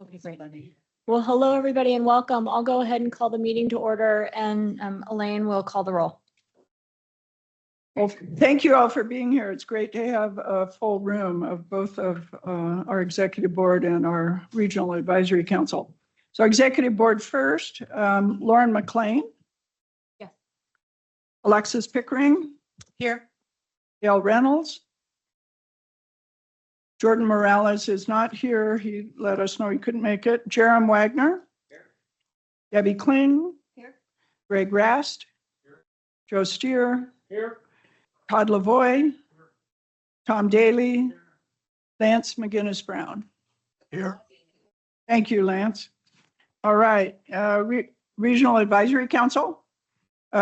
Okay, great. Well, hello, everybody, and welcome. I'll go ahead and call the meeting to order, and Elaine will call the roll. Well, thank you all for being here. It's great to have a full room of both of our executive board and our regional advisory council. So executive board first, Lauren McLean. Yes. Alexis Pickering. Here. Dale Reynolds. Jordan Morales is not here. He let us know he couldn't make it. Jerem Wagner. Here. Debbie Kling. Here. Greg Rast. Here. Joe Steer. Here. Todd Lavoie. Here. Tom Daly. Here. Lance McGinnis Brown. Here. Thank you, Lance. All right. Regional Advisory Council.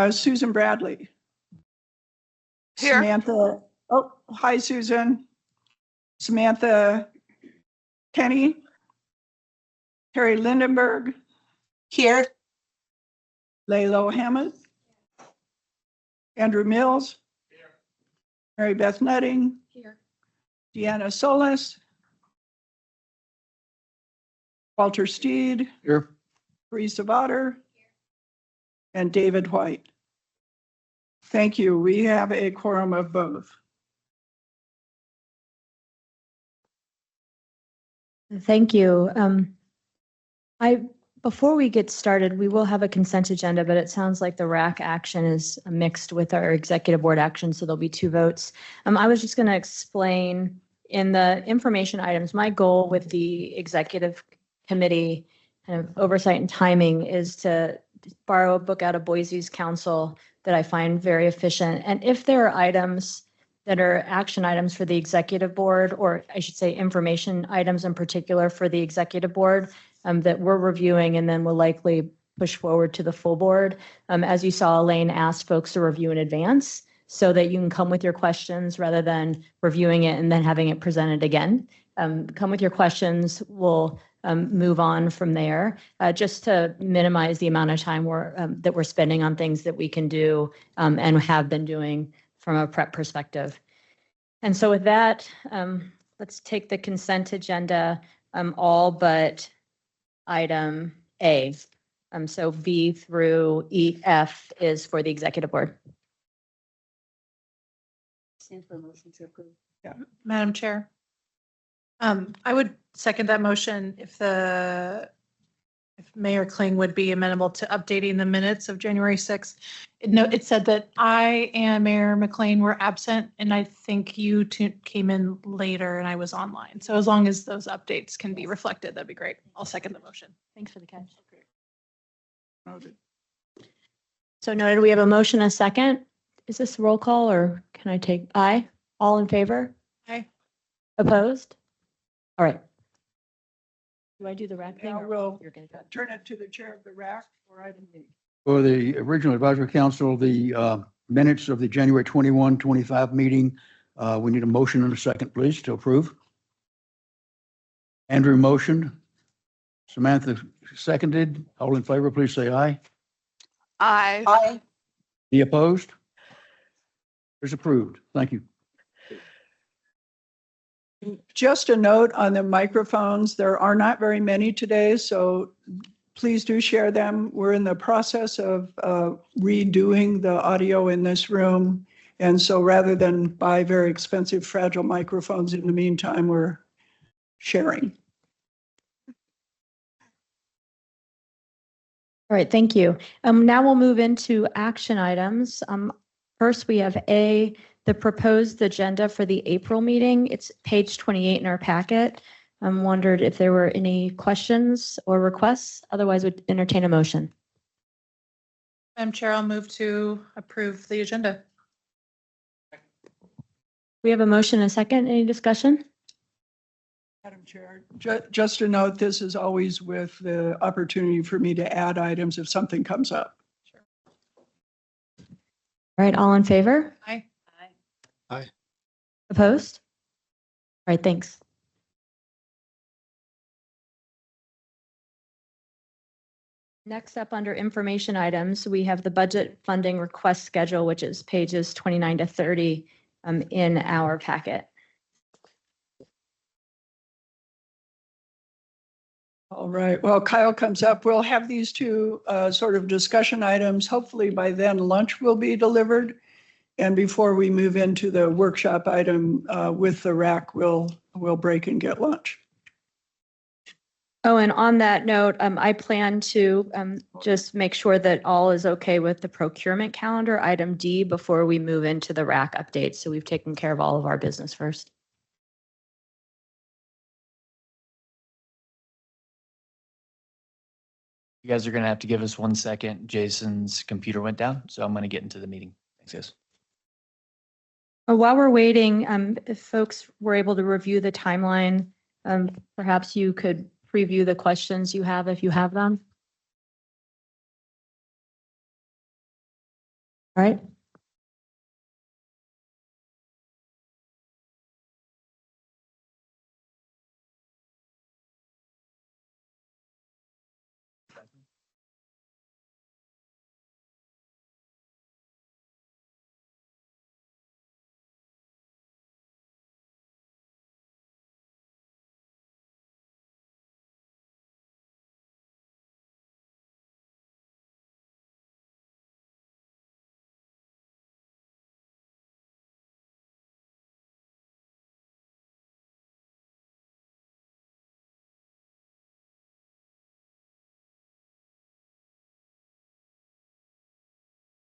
Susan Bradley. Here. Samantha. Oh, hi, Susan. Samantha Kenny. Terry Lindenberg. Here. Laylo Hammett. Andrew Mills. Here. Mary Beth Nutting. Here. Deanna Solis. Walter Steed. Here. Teresa Votter. And David White. Thank you. We have a quorum of both. Thank you. Before we get started, we will have a consent agenda, but it sounds like the RAC action is mixed with our executive board action, so there'll be 2 votes. I was just going to explain in the information items, my goal with the executive committee kind of oversight and timing is to borrow a book out of Boise's council that I find very efficient. And if there are items that are action items for the executive board, or I should say information items in particular for the executive board that we're reviewing and then will likely push forward to the full board. As you saw, Elaine asked folks to review in advance so that you can come with your questions rather than reviewing it and then having it presented again. Come with your questions. We'll move on from there, just to minimize the amount of time that we're spending on things that we can do and have been doing from a prep perspective. And so with that, let's take the consent agenda, all but item A. So B through EF is for the executive board. Stand for a motion to approve. Yeah. Madam Chair, I would second that motion if Mayor Kling would be amenable to updating the minutes of January 6th. It said that I and Mayor McLean were absent, and I think you two came in later and I was online. So as long as those updates can be reflected, that'd be great. I'll second the motion. Thanks for the catch. Okay. Noted. So noted, we have a motion, a second. Is this roll call or can I take aye? All in favor? Aye. Opposed? All right. Do I do the RAC thing? Now or we'll you're gonna do it? turn it to the chair of the RAC for item B. For the Regional Advisory Council, the minutes of the January 21, 25 meeting, we need a motion and a second, please, to approve. Andrew motioned. Samantha seconded. All in favor, please say aye. Aye. Aye. Any opposed? It's approved. Thank you. Just a note on the microphones, there are not very many today, so please do share them. We're in the process of redoing the audio in this room. And so rather than buy very expensive, fragile microphones in the meantime, we're sharing. All right, thank you. Now we'll move into action items. First, we have A, the proposed agenda for the April meeting. It's page 28 in our packet. I wondered if there were any questions or requests. Otherwise, would entertain a motion. Madam Chair, I'll move to approve the agenda. We have a motion and a second. Any discussion? Madam Chair, just a note, this is always with the opportunity for me to add items if something comes up. Sure. All right, all in favor? Aye. Opposed? All right, thanks. Next up, under information items, we have the budget funding request schedule, which is pages 29 to 30 in our packet. All right. Well, Kyle comes up. We'll have these two sort of discussion items. Hopefully by then lunch will be delivered. And before we move into the workshop item with the RAC, we'll break and get lunch. Oh, and on that note, I plan to just make sure that all is okay with the procurement calendar, item D, before we move into the RAC update. So we've taken care of all of our business first. You guys are going to have to give us 1 second. Jason's computer went down, so I'm going to get into the meeting. Thanks, guys. While we're waiting, if folks were able to review the timeline, perhaps you could preview the questions you have if you have them. All right.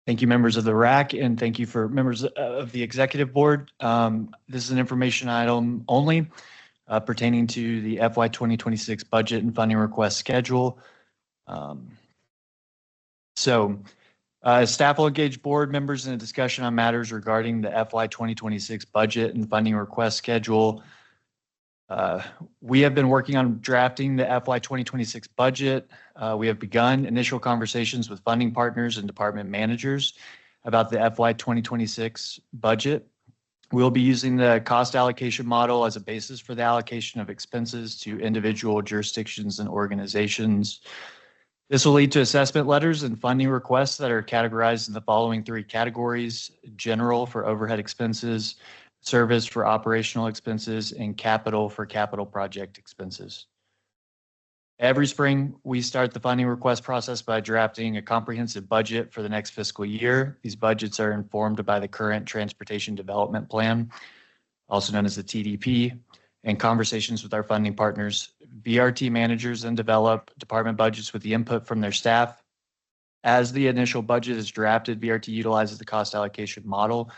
Thank you, members of the RAC, and thank you for members of the Executive Board. This is an information item only pertaining to the FY 2026 budget and funding request schedule. Staff will engage board members in a discussion on matters regarding the FY 2026 budget and funding request schedule. We have been working on drafting the FY 2026 budget. We have begun initial conversations with funding partners and department managers about the FY 2026 budget. We'll be using the cost allocation model as a basis for the allocation of expenses to individual jurisdictions and organizations. This will lead to assessment letters and funding requests that are categorized in the following 3 categories: general for overhead expenses, service for operational expenses, and capital for capital project expenses. Every spring, we start the funding request process by drafting a comprehensive budget for the next fiscal year. These budgets are informed by the current Transportation Development Plan, also known as the TDP, and conversations with our funding partners. VRT managers then develop department budgets with the input from their staff. As the initial budget is drafted, VRT utilizes the cost allocation model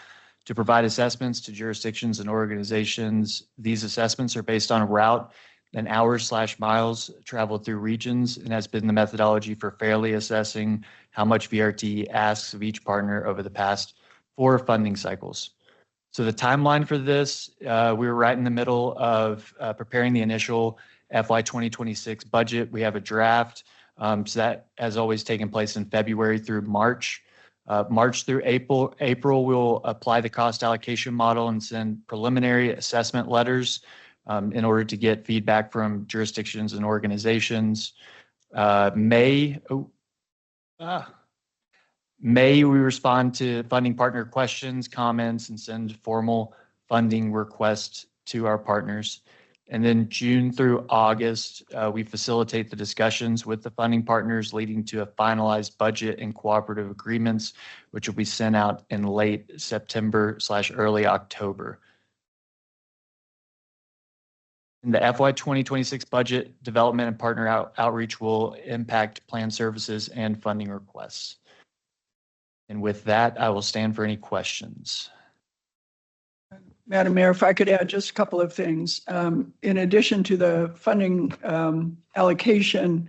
to provide assessments to jurisdictions and organizations. These assessments are based on route and hours/miles traveled through regions, and has been the methodology for fairly assessing how much VRT asks of each partner over the past 4 funding cycles. So the timeline for this, we were right in the middle of preparing the initial FY 2026 budget. We have a draft, so that has always taken place in February through March. March through April, we'll apply the cost allocation model and send preliminary assessment letters in order to get feedback from jurisdictions and organizations. May, we respond to funding partner questions, comments, and send formal funding requests to our partners. And then June through August, we facilitate the discussions with the funding partners, leading to a finalized budget and cooperative agreements, which will be sent out in late September/early October. And the FY 2026 budget development and partner outreach will impact plan services and funding requests. And with that, I will stand for any questions. Madam Mayor, if I could add just a couple of things. In addition to the funding allocation,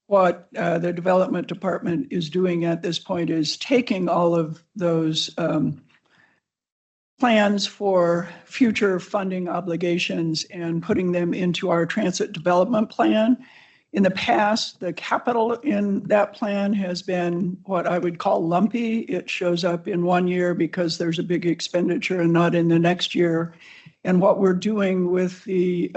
what the development department is doing at this point is taking all of those plans for future funding obligations and putting them into our transit development plan. In the past, the capital in that plan has been what I would call lumpy. It shows up in one year because there's a big expenditure and not in the next year. And what we're doing with the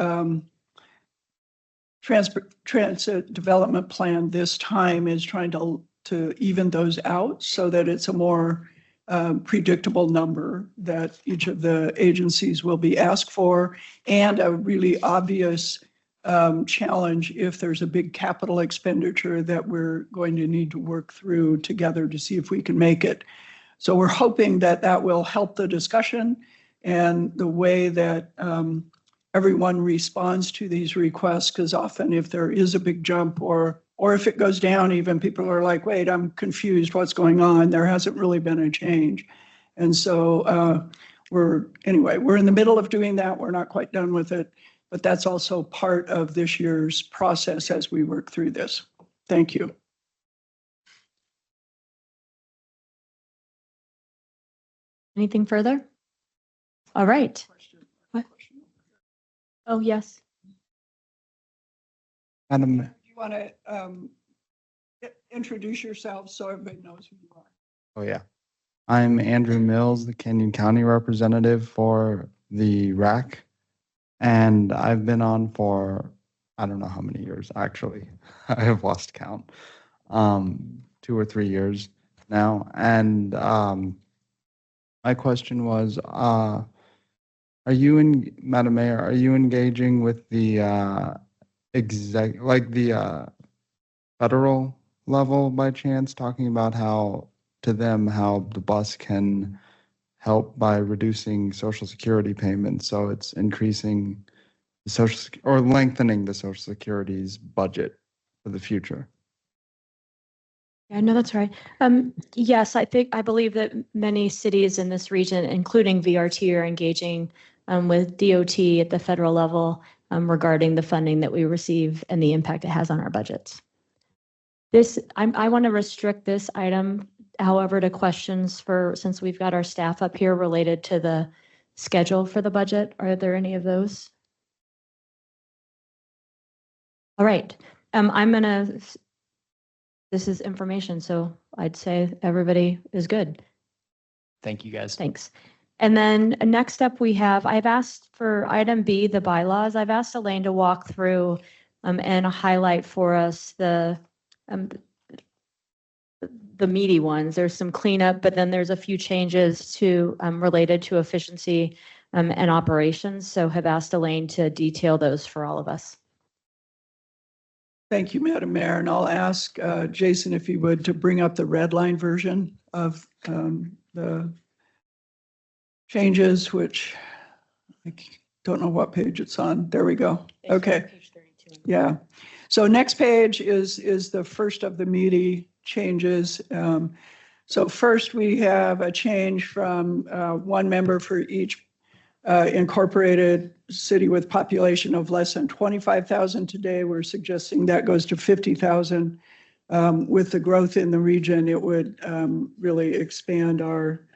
transit development plan this time is trying to even those out so that it's a more predictable number that each of the agencies will be asked for, and a really obvious challenge if there's a big capital expenditure that we're going to need to work through together to see if we can make it. So we're hoping that that will help the discussion and the way that everyone responds to these requests, because often if there is a big jump or if it goes down, even people are like, wait, I'm confused, what's going on? There hasn't really been a change. And so we're in the middle of doing that. We're not quite done with it, but that's also part of this year's process as we work through this. Thank you. Anything further? All right. What? Oh, yes. Madam, Do you want to introduce yourself so everybody knows who you are? oh yeah. I'm Andrew Mills, the Canyon County representative for the RAC. And I've been on for, I don't know how many years, actually. I have lost count. 2 or 3 years now. And my question was, Madam Mayor, are you engaging with the federal level by chance, talking about how the bus can help by reducing Social Security payments, so it's increasing the lengthening the Social Security's budget for the future? Yeah, no, that's right. Yes, I believe that many cities in this region, including VRT, are engaging with DOT at the federal level regarding the funding that we receive and the impact it has on our budgets. I want to restrict this item, however, to questions since we've got our staff up here related to the schedule for the budget. Are there any of those? All right. This is information, so I'd say everybody is good. Thank you, guys. Thanks. And then next up I've asked for item B, the bylaws. I've asked Elaine to walk through and highlight for us the meaty ones. There's some cleanup, but then there's a few changes related to efficiency and operations. So have asked Elaine to detail those for all of us. Thank you, Madam Mayor. And I'll ask Jason if he would to bring up the red line version of the changes, which I don't know what page it's on. There we go. Okay. Yeah. So next page is the first of the meaty changes. So first we have a change from 1 member for each incorporated city with population of less than 25,000 today. We're suggesting that goes to 50,000. With the growth in the region, it would really expand our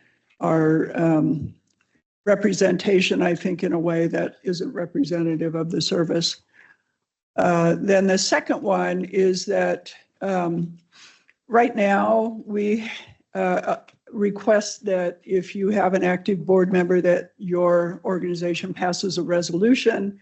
representation, I think, in a way that isn't representative of the service. Then the second one is that right now we request that if you have an active board member, that your organization passes a resolution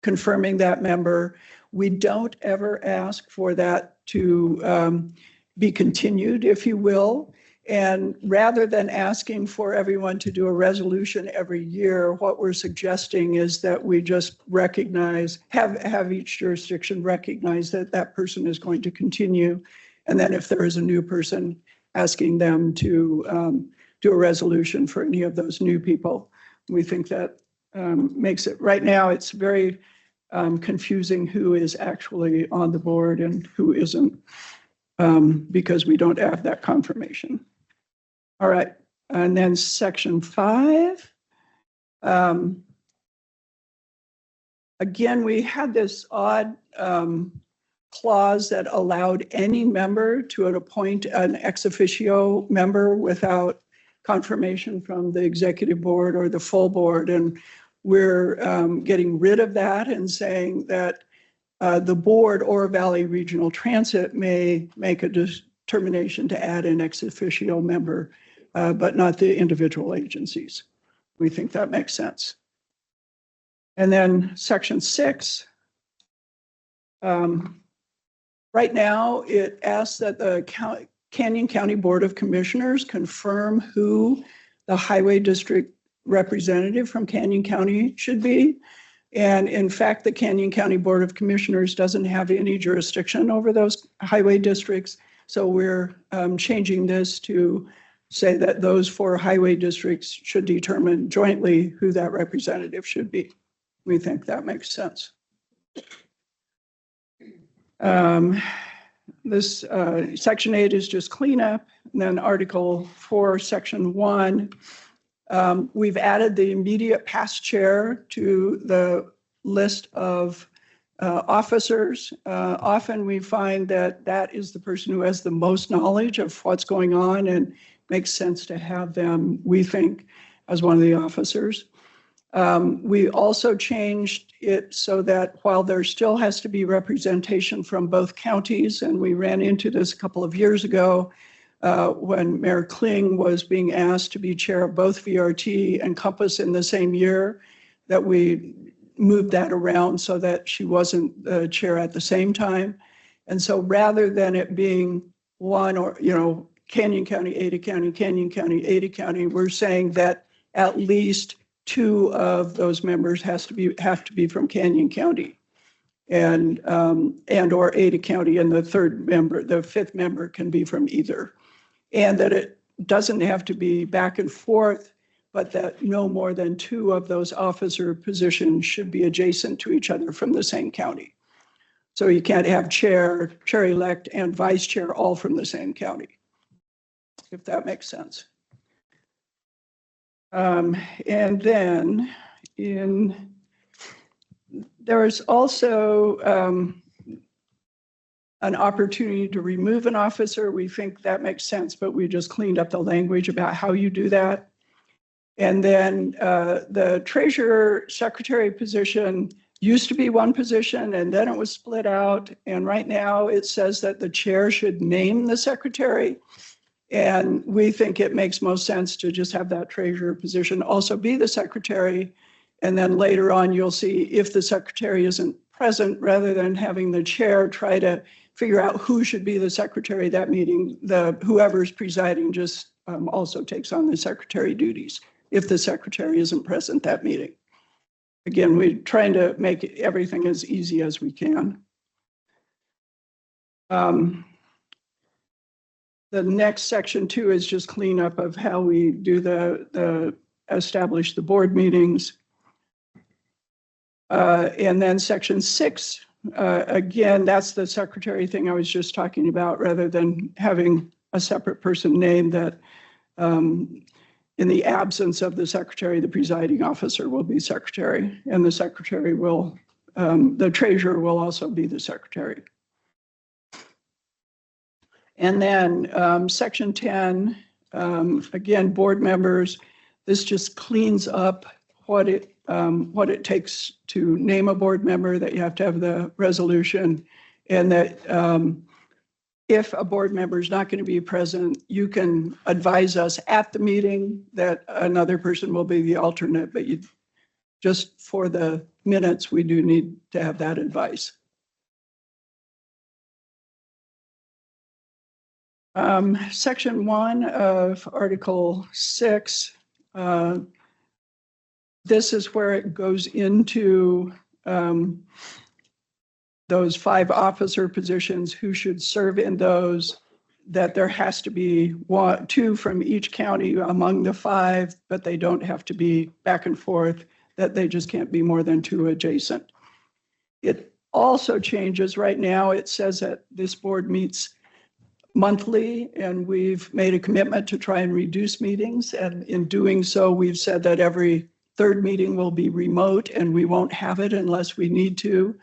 confirming that member. We don't ever ask for that to be continued, if you will. And rather than asking for everyone to do a resolution every year, what we're suggesting is that we just have each jurisdiction recognize that that person is going to continue. And then if there is a new person, asking them to do a resolution for any of those new people. We think that makes it, right now it's very confusing who is actually on the board and who isn't, because we don't have that confirmation. All right, and then section 5. Again, we had this odd clause that allowed any member to appoint an ex officio member without confirmation from the executive board or the full board. And we're getting rid of that and saying that the board or Valley Regional Transit may make a determination to add an ex officio member, but not the individual agencies. We think that makes sense. And then section 6. Right now, it asks that the Canyon County Board of Commissioners confirm who the highway district representative from Canyon County should be. And in fact, the Canyon County Board of Commissioners doesn't have any jurisdiction over those highway districts. So we're changing this to say that those 4 highway districts should determine jointly who that representative should be. We think that makes sense. This Section 8 is just cleanup. And then Article 4, Section 1, we've added the immediate past chair to the list of officers. Often we find that that is the person who has the most knowledge of what's going on and makes sense to have them, we think, as one of the officers. We also changed it so that while there still has to be representation from both counties, and we ran into this a couple of years ago when Mayor Kling was being asked to be chair of both VRT and Compass in the same year, that we moved that around so that she wasn't the chair at the same time. And so rather than it being one or, Canyon County, Ada County, Canyon County, Ada County, we're saying that at least 2 of those members have to be from Canyon County and or Ada County, and the 5th member can be from either. And that it doesn't have to be back and forth, but that no more than 2 of those officer positions should be adjacent to each other from the same county. So you can't have chair-elect, and vice chair all from the same county, if that makes sense. And then there is also an opportunity to remove an officer. We think that makes sense, but we just cleaned up the language about how you do that. And then the treasurer secretary position used to be one position, and then it was split out. And right now it says that the chair should name the secretary. And we think it makes most sense to just have that treasurer position also be the secretary. And then later on, you'll see if the secretary isn't present, rather than having the chair try to figure out who should be the secretary that meeting, whoever's presiding just also takes on the secretary duties if the secretary isn't present that meeting. Again, we're trying to make everything as easy as we can. The next section 2 is just cleanup of how we do establish the board meetings. And then section 6, again, that's the secretary thing I was just talking about, rather than having a separate person named that in the absence of the secretary, the presiding officer will be secretary, and the secretary will, the treasurer will also be the secretary. And then section 10, again, board members, this just cleans up what it takes to name a board member, that you have to have the resolution, and that if a board member is not going to be present, you can advise us at the meeting that another person will be the alternate, but just for the minutes, we do need to have that advice. Section 1 of Article 6, this is where it goes into those 5 officer positions, who should serve in those, that there has to be 2 from each county among the 5, but they don't have to be back and forth, that they just can't be more than 2 adjacent. It also changes. Right now, it says that this board meets monthly, and we've made a commitment to try and reduce meetings. And in doing so, we've said that every 3rd meeting will be remote, and we won't have it unless we need to.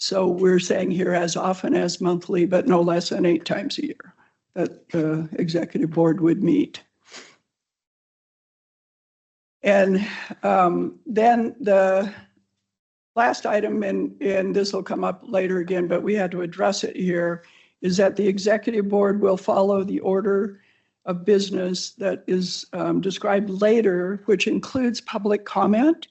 So we're saying here as often as monthly, but no less than 8 times a year that the executive board would meet. And then the last item, and this will come up later again, but we had to address it here, is that the executive board will follow the order of business that is described later, which includes public comment.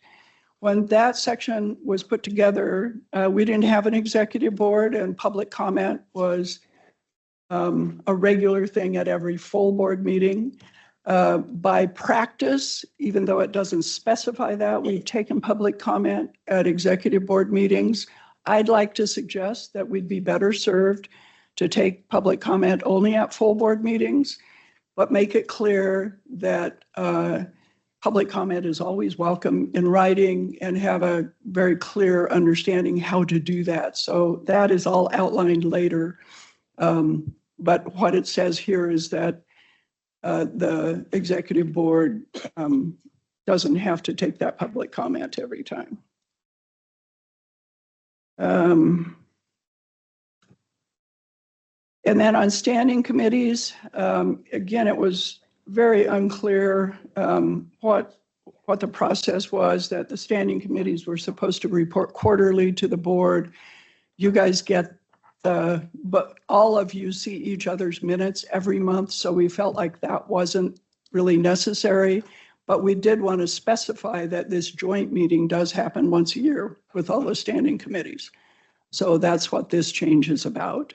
When that section was put together, we didn't have an executive board, and public comment was a regular thing at every full board meeting. By practice, even though it doesn't specify that, we've taken public comment at executive board meetings. I'd like to suggest that we'd be better served to take public comment only at full board meetings, but make it clear that public comment is always welcome in writing and have a very clear understanding how to do that. So that is all outlined later. But what it says here is that the executive board doesn't have to take that public comment every time. And then on standing committees, again, it was very unclear what the process was, that the standing committees were supposed to report quarterly to the board. You guys get but all of you see each other's minutes every month, so we felt like that wasn't really necessary. But we did want to specify that this joint meeting does happen once a year with all the standing committees. So that's what this change is about.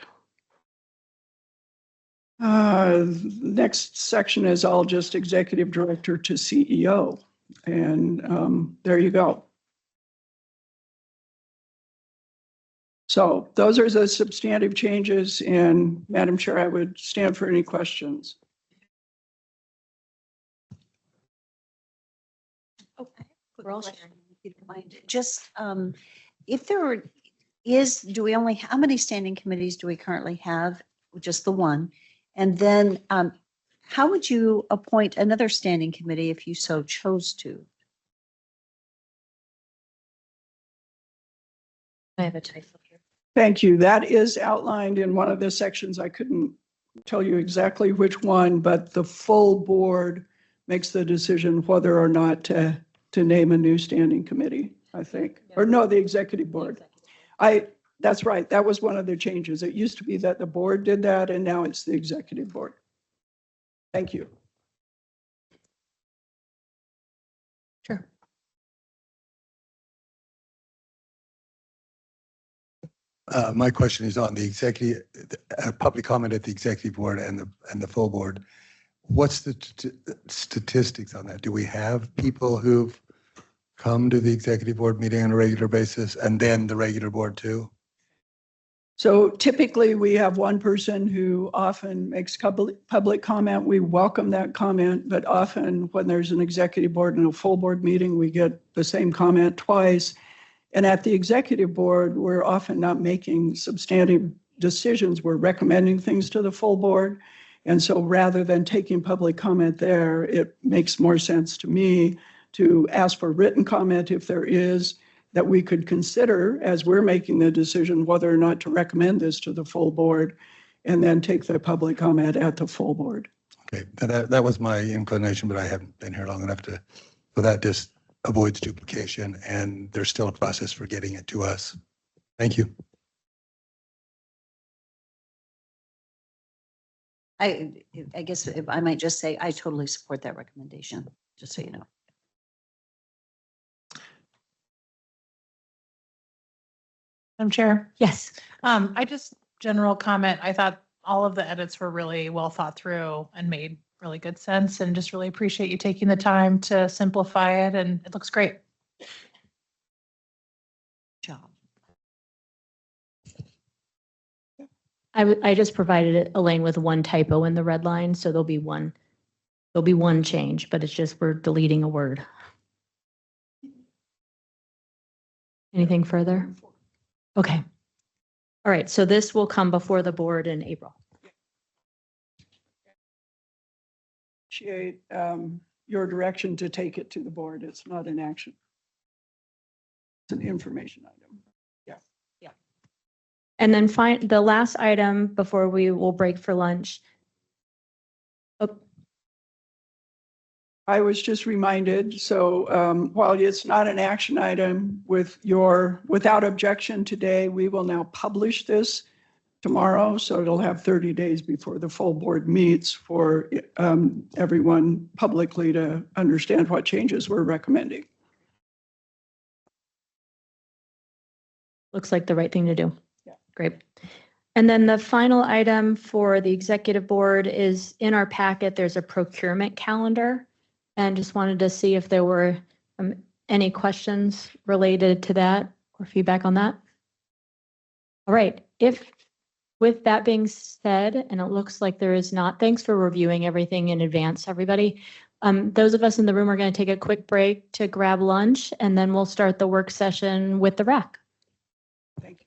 Next section is all just executive director to CEO. And there you go. So those are the substantive changes. And Madam Chair, I would stand for any questions. Okay. We're all sharing. If you don't mind. Just, if there is, do we only, how many standing committees do we currently have? Just the one. And then how would you appoint another standing committee if you so chose to? I have a typo here. Thank you. That is outlined in one of the sections. I couldn't tell you exactly which one, but the full board makes the decision whether or not to name a new standing committee, I think. Or no, the executive board. That's right. That was one of the changes. It used to be that the board did that, and now it's the executive board. Thank you. Sure. My question is on the executive, public comment at the executive board and the full board. What's the statistics on that? Do we have people who've come to the executive board meeting on a regular basis and then the regular board too? So typically we have one person who often makes public comment. We welcome that comment, but often when there's an executive board and a full board meeting, we get the same comment twice. And at the executive board, we're often not making substantive decisions. We're recommending things to the full board. And so rather than taking public comment there, it makes more sense to me to ask for written comment if there is, that we could consider as we're making the decision whether or not to recommend this to the full board, and then take the public comment at the full board. Okay, that was my inclination, but I haven't been here long enough to, so that just avoids duplication, and there's still a process for getting it to us. Thank you. I guess if I might just say, I totally support that recommendation, just so you know. Madam Chair, Yes. I just, general comment, I thought all of the edits were really well thought through and made really good sense, and just really appreciate you taking the time to simplify it, and it looks great. Job. I just provided Elaine with one typo in the red line, so there'll be one change, but it's just we're deleting a word. Anything further? Okay. All right, so this will come before the board in April. Appreciate your direction to take it to the board. It's not an action. It's an information item. Yeah. And then the last item before we will break for lunch. Oh, I was just reminded, so while it's not an action item, without objection today, we will now publish this tomorrow, so it'll have 30 days before the full board meets for everyone publicly to understand what changes we're recommending. looks like the right thing to do. Yeah. Great. And then the final item for the executive board is in our packet, there's a procurement calendar. And just wanted to see if there were any questions related to that or feedback on that. All right, with that being said, and it looks like there is not, thanks for reviewing everything in advance, everybody. Those of us in the room are going to take a quick break to grab lunch, and then we'll start the work session with the RAC. Thank you.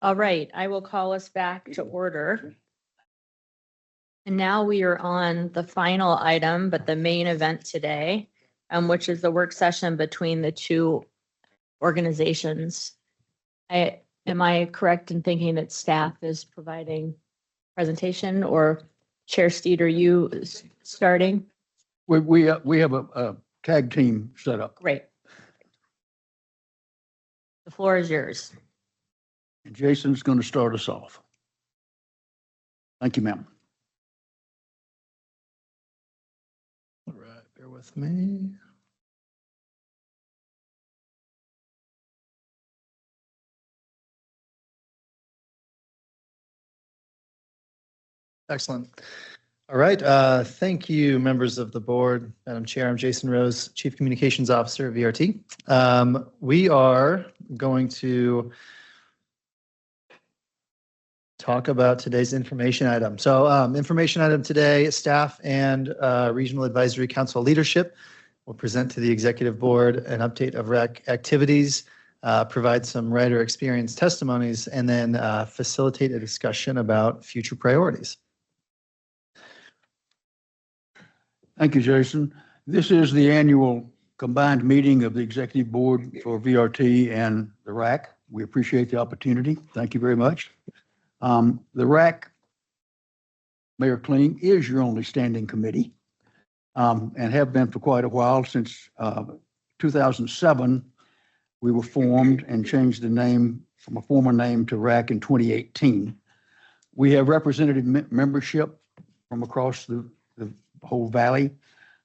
All right, I will call us back to order. And now we are on the final item, but the main event today, which is the work session between the two organizations. Am I correct in thinking that staff is providing presentation, or Chair Steed, are you starting? We have a tag team set up. Great. The floor is yours. And Jason's going to start us off. Thank you, ma'am. All right, bear with me. Excellent. All right, thank you, members of the board. Madam Chair, I'm Jason Rose, Chief Communications Officer at VRT. We are going to talk about today's information item. So information item today, staff and Regional Advisory Council leadership will present to the Executive Board an update of RAC activities, provide some writer experience testimonies, and then facilitate a discussion about future priorities. Thank you, Jason. This is the annual combined meeting of the Executive Board for VRT and the RAC. We appreciate the opportunity. Thank you very much. The RAC, Mayor Kling, is your only standing committee, and have been for quite a while. Since 2007, we were formed and changed the name from a former name to RAC in 2018. We have representative membership from across the whole valley.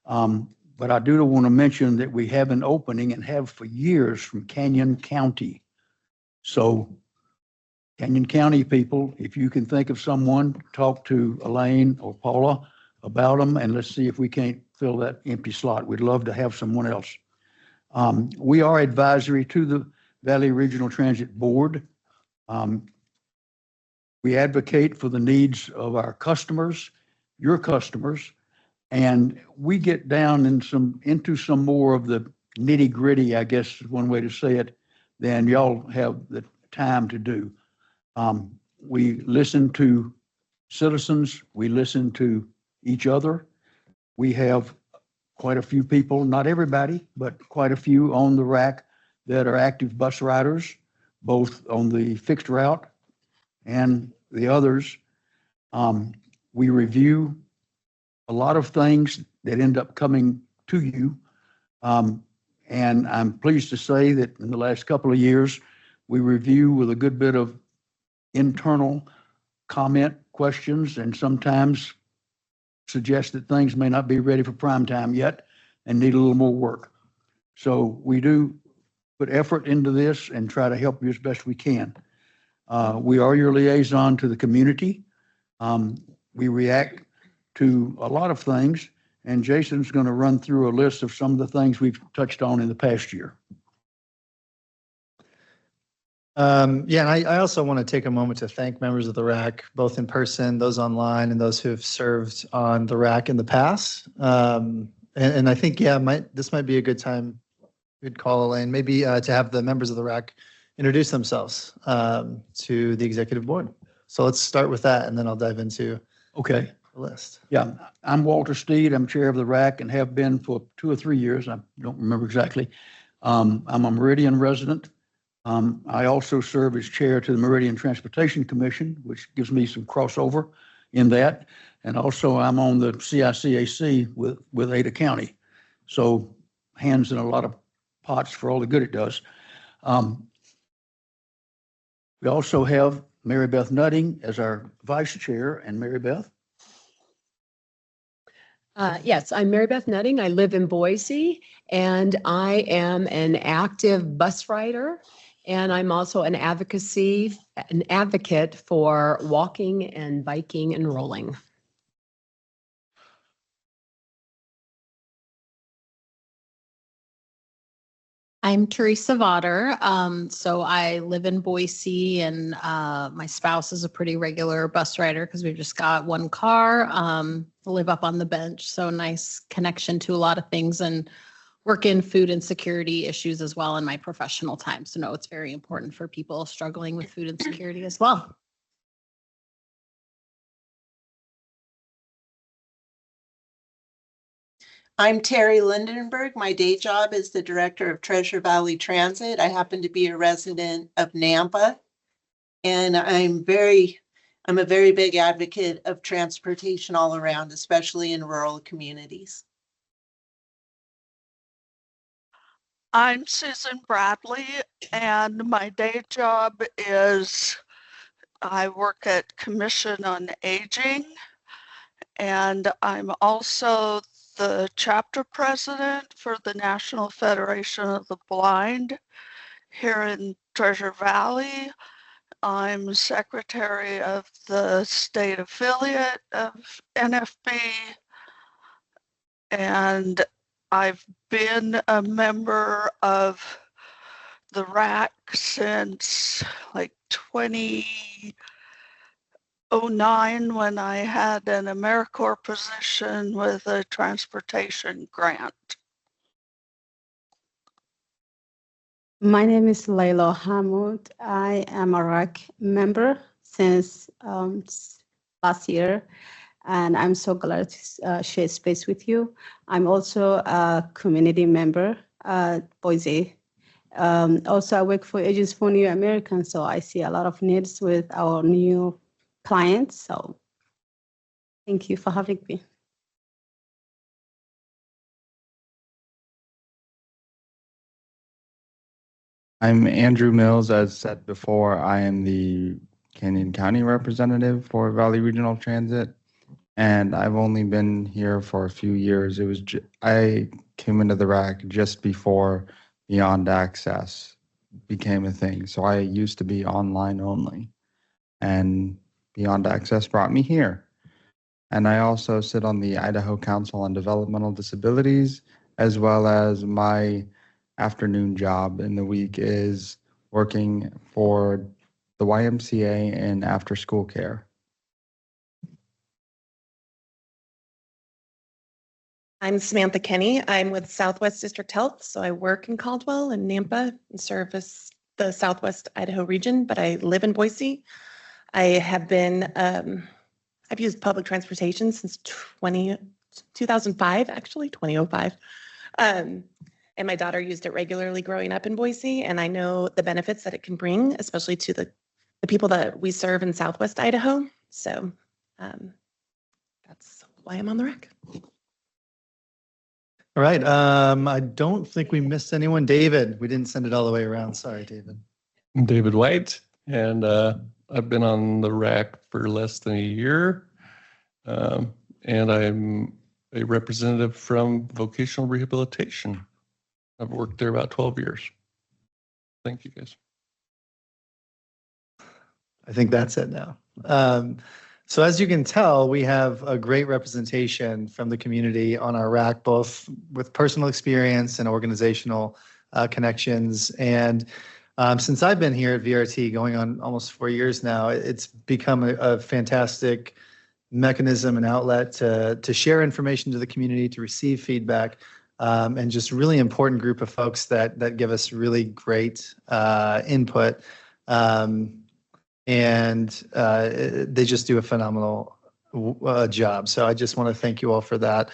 But I do want to mention that we have an opening and have for years from Canyon County. So Canyon County people, if you can think of someone, talk to Elaine or Paula about them, and let's see if we can't fill that empty slot. We'd love to have someone else. We are advisory to the Valley Regional Transit Board. We advocate for the needs of our customers, your customers, and we get down into some more of the nitty gritty, I guess is one way to say it, than y'all have the time to do. We listen to citizens, we listen to each other. We have quite a few people, not everybody, but quite a few on the RAC that are active bus riders, both on the fixed route and the others. We review a lot of things that end up coming to you. And I'm pleased to say that in the last couple of years, we review with a good bit of internal comment, questions, and sometimes suggest that things may not be ready for prime time yet and need a little more work. So we do put effort into this and try to help you as best we can. We are your liaison to the community. We react to a lot of things, and Jason's going to run through a list of some of the things we've touched on in the past year. And I also want to take a moment to thank members of the RAC, both in person, those online, and those who have served on the RAC in the past. And I think, this might be a good time, good call, Elaine, maybe to have the members of the RAC introduce themselves to the Executive Board. So let's start with that, and then I'll dive into Okay. the list. Yeah, I'm Walter Steed. I'm chair of the RAC and have been for 2 or 3 years. I don't remember exactly. I'm a Meridian resident. I also serve as chair to the Meridian Transportation Commission, which gives me some crossover in that. And also I'm on the CICAC with Ada County. So hands in a lot of pots for all the good it does. We also have Mary Beth Nutting as our vice chair. And Mary Beth? Yes, I'm Mary Beth Nutting. I live in Boise, and I am an active bus rider, and I'm also an advocate for walking and biking and rolling. I'm Teresa Votter. So I live in Boise, and my spouse is a pretty regular bus rider because we've just got one car. Live up on the bench, so nice connection to a lot of things. And work in food insecurity issues as well in my professional time. So no, it's very important for people struggling with food insecurity as well. I'm Terry Lindenberg. My day job is the director of Treasure Valley Transit. I happen to be a resident of Nampa. And I'm a very big advocate of transportation all around, especially in rural communities. I'm Susan Bradley, and my day job is I work at Commission on Aging, and I'm also the chapter president for the National Federation of the Blind here in Treasure Valley. I'm secretary of the state affiliate of NFB, and I've been a member of the RAC since like 2009 when I had an AmeriCorps position with a transportation grant. My name is Layla Hamoud. I am a RAC member since last year, and I'm so glad to share space with you. I'm also a community member at Boise. Also, I work for Agents for New Americans, so I see a lot of needs with our new clients. So thank you for having me. I'm Andrew Mills. As said before, I am the Canyon County representative for Valley Regional Transit, and I've only been here for a few years. I came into the RAC just before Beyond Access became a thing. So I used to be online only, and Beyond Access brought me here. And I also sit on the Idaho Council on Developmental Disabilities, as well as my afternoon job in the week is working for the YMCA in after school care. I'm Samantha Kenny. I'm with Southwest District Health. So I work in Caldwell and Nampa and service the Southwest Idaho region, but I live in Boise. I have been, I've used public transportation since 2005, actually, 2005. And my daughter used it regularly growing up in Boise, and I know the benefits that it can bring, especially to the people that we serve in Southwest Idaho. So that's why I'm on the RAC. All right. I don't think we missed anyone. David, we didn't send it all the way around. Sorry, David. I'm David White, and I've been on the RAC for less than a year, and I'm a representative from vocational rehabilitation. I've worked there about 12 years. Thank you, guys. I think that's it now. So as you can tell, we have a great representation from the community on our RAC, both with personal experience and organizational connections. And since I've been here at VRT going on almost 4 years now, it's become a fantastic mechanism and outlet to share information to the community, to receive feedback, and just really important group of folks that give us really great input. And they just do a phenomenal job. So I just want to thank you all for that.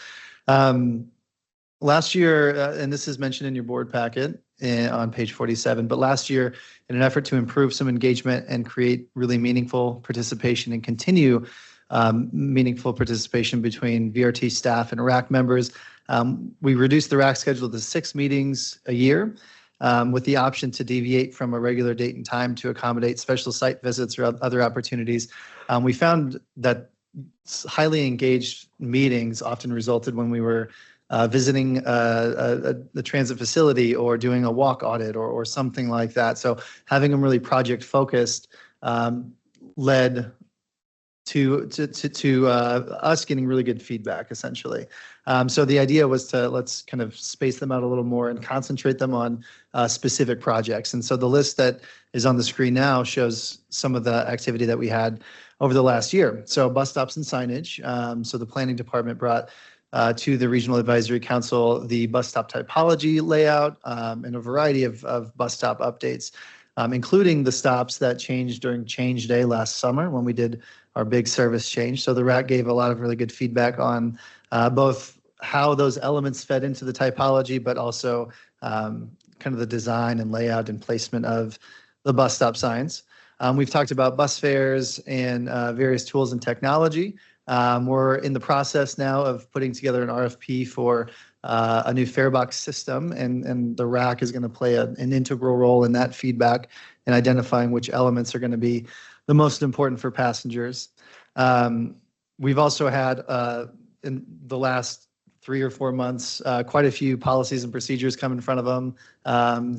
Last year, and this is mentioned in your board packet on page 47, but last year, in an effort to improve some engagement and create really meaningful participation and continue meaningful participation between VRT staff and RAC members, we reduced the RAC schedule to 6 meetings a year. With the option to deviate from a regular date and time to accommodate special site visits or other opportunities. We found that highly engaged meetings often resulted when we were visiting the transit facility or doing a walk audit or something like that. So having them really project focused led to us getting really good feedback, essentially. So the idea was to let's kind of space them out a little more and concentrate them on specific projects. And so the list that is on the screen now shows some of the activity that we had over the last year. So bus stops and signage. So the planning department brought to the Regional Advisory Council the bus stop typology layout and a variety of bus stop updates, including the stops that changed during change day last summer when we did our big service change. So the RAC gave a lot of really good feedback on both how those elements fed into the typology, but also kind of the design and layout and placement of the bus stop signs. We've talked about bus fares and various tools and technology. We're in the process now of putting together an RFP for a new fare box system, and the RAC is going to play an integral role in that feedback and identifying which elements are going to be the most important for passengers. We've also had in the last 3 or 4 months, quite a few policies and procedures come in front of them.